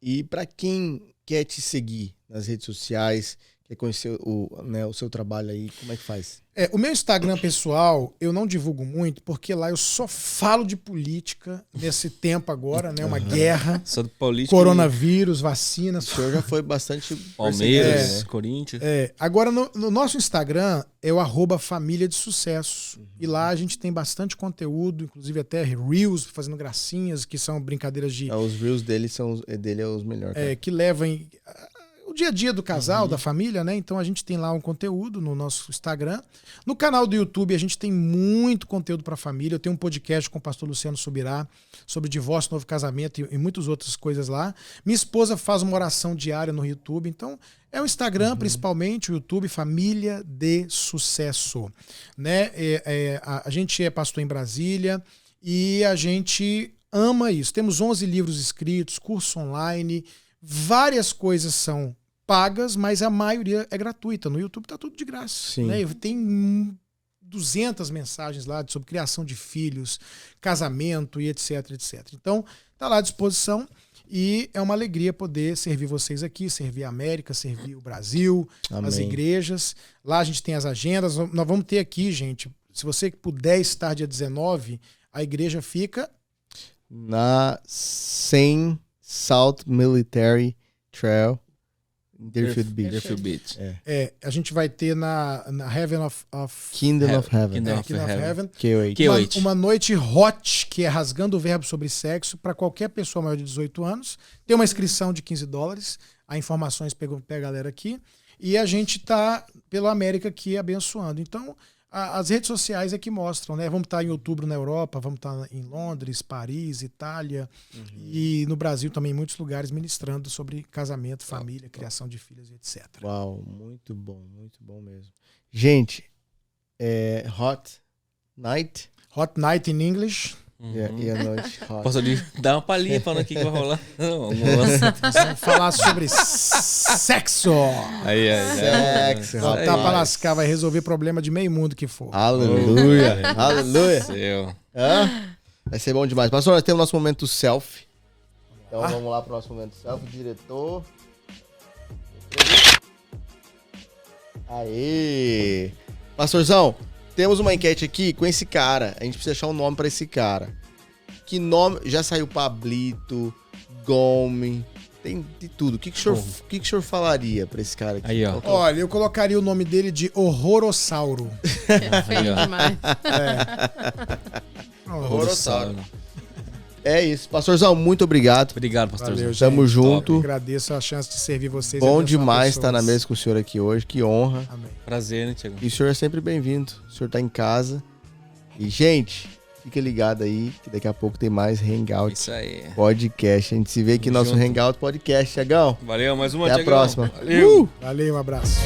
E para quem quer te seguir nas redes sociais, quer conhecer o seu trabalho aí, como é que faz? O meu Instagram pessoal, eu não divulgo muito, porque lá eu só falo de política nesse tempo agora, né? Uma guerra, Só do política, coronavírus, vacinas. O senhor já foi bastante... Palmeiras, Corinthians. Agora, no nosso Instagram é o @família de sucesso. E lá a gente tem bastante conteúdo, inclusive até Reels, fazendo gracinhas, que são brincadeiras de... Os Reels dele é os melhores. que levam o dia a dia do casal, da família, né? Então a gente tem lá um conteúdo no nosso Instagram. No canal do YouTube a gente tem muito conteúdo para família. Eu tenho um podcast com o pastor Luciano Subirá sobre divórcio, novo casamento e muitas outras coisas lá. Minha esposa faz uma oração diária no YouTube. Então é o Instagram, principalmente, o YouTube, Família de Sucesso. Né? A gente é pastor em Brasília e a gente ama isso. Temos 11 livros escritos, curso online, várias coisas são pagas, mas a maioria é gratuita. No YouTube tá tudo de graça. Sim. Né? Tem 200 mensagens lá sobre criação de filhos, casamento e etc, etc. Então, tá lá à disposição e é uma alegria poder servir vocês aqui, servir a América, servir o Brasil, Amém. as igrejas. Lá a gente tem as agendas. Nós vamos ter aqui, gente, se você puder estar dia 19, a igreja fica... na 100 South Military Trail, Deerfield Beach. Deerfield Beach. A gente vai ter na Heaven of Kingdom of Heaven. Kingdom Kingdom of Heaven. Q8. Uma noite hot, que é rasgando o verbo sobre sexo, para qualquer pessoa maior de 18 anos. Tem uma inscrição de $15. Há informações pega a galera aqui. E a gente tá pela América aqui abençoando. Então, as redes sociais é que mostram, né? Vamos estar em outubro na Europa, vamos estar em Londres, Paris, Itália e no Brasil também em muitos lugares ministrando sobre casamento, família, criação de filhos, etc. Uau, muito bom mesmo. Gente, Hot Night Hot Night in English. E a noite rosa. Posso ali dar uma palhinha falando aqui que vai rolar? Não, nossa. Vamos falar sobre sexo. Aí. Sexo, Botar rapaz. pra lascar, vai resolver problema de meio mundo que for. Aleluia. Aleluia. Seu. Hã? Vai ser bom demais. Pastor, nós temos o nosso momento selfie. Então vamos lá pro nosso momento selfie, diretor. Aê! Pastorzão, temos uma enquete aqui com esse cara. A gente precisa achar um nome pra esse cara. Que nome? Já saiu Pablito, Gomes, tem de tudo. O que o senhor falaria pra esse cara aqui? Aí, ó. Qual que é? Olha, eu colocaria o nome dele de Horrorossauro. Feio demais. Horrorossauro. É isso. Pastorzão, muito obrigado. Obrigado, pastorzão. Valeu, gente. Tamo junto. Agradeço a chance de servir vocês. e Bom abençoar demais pessoas. estar na mesa com o senhor aqui hoje. Que honra. Amém. Prazer, né, Tiago? E o senhor é sempre bem-vindo. O senhor tá em casa. E, gente, fica ligado aí que daqui a pouco tem mais Hangout Isso aí. Podcast. A gente se vê aqui no Tamo nosso junto. Hangout Podcast, Tiagão. Valeu, mais uma, Até a Tiagão. próxima. Valeu. Valeu, um abraço.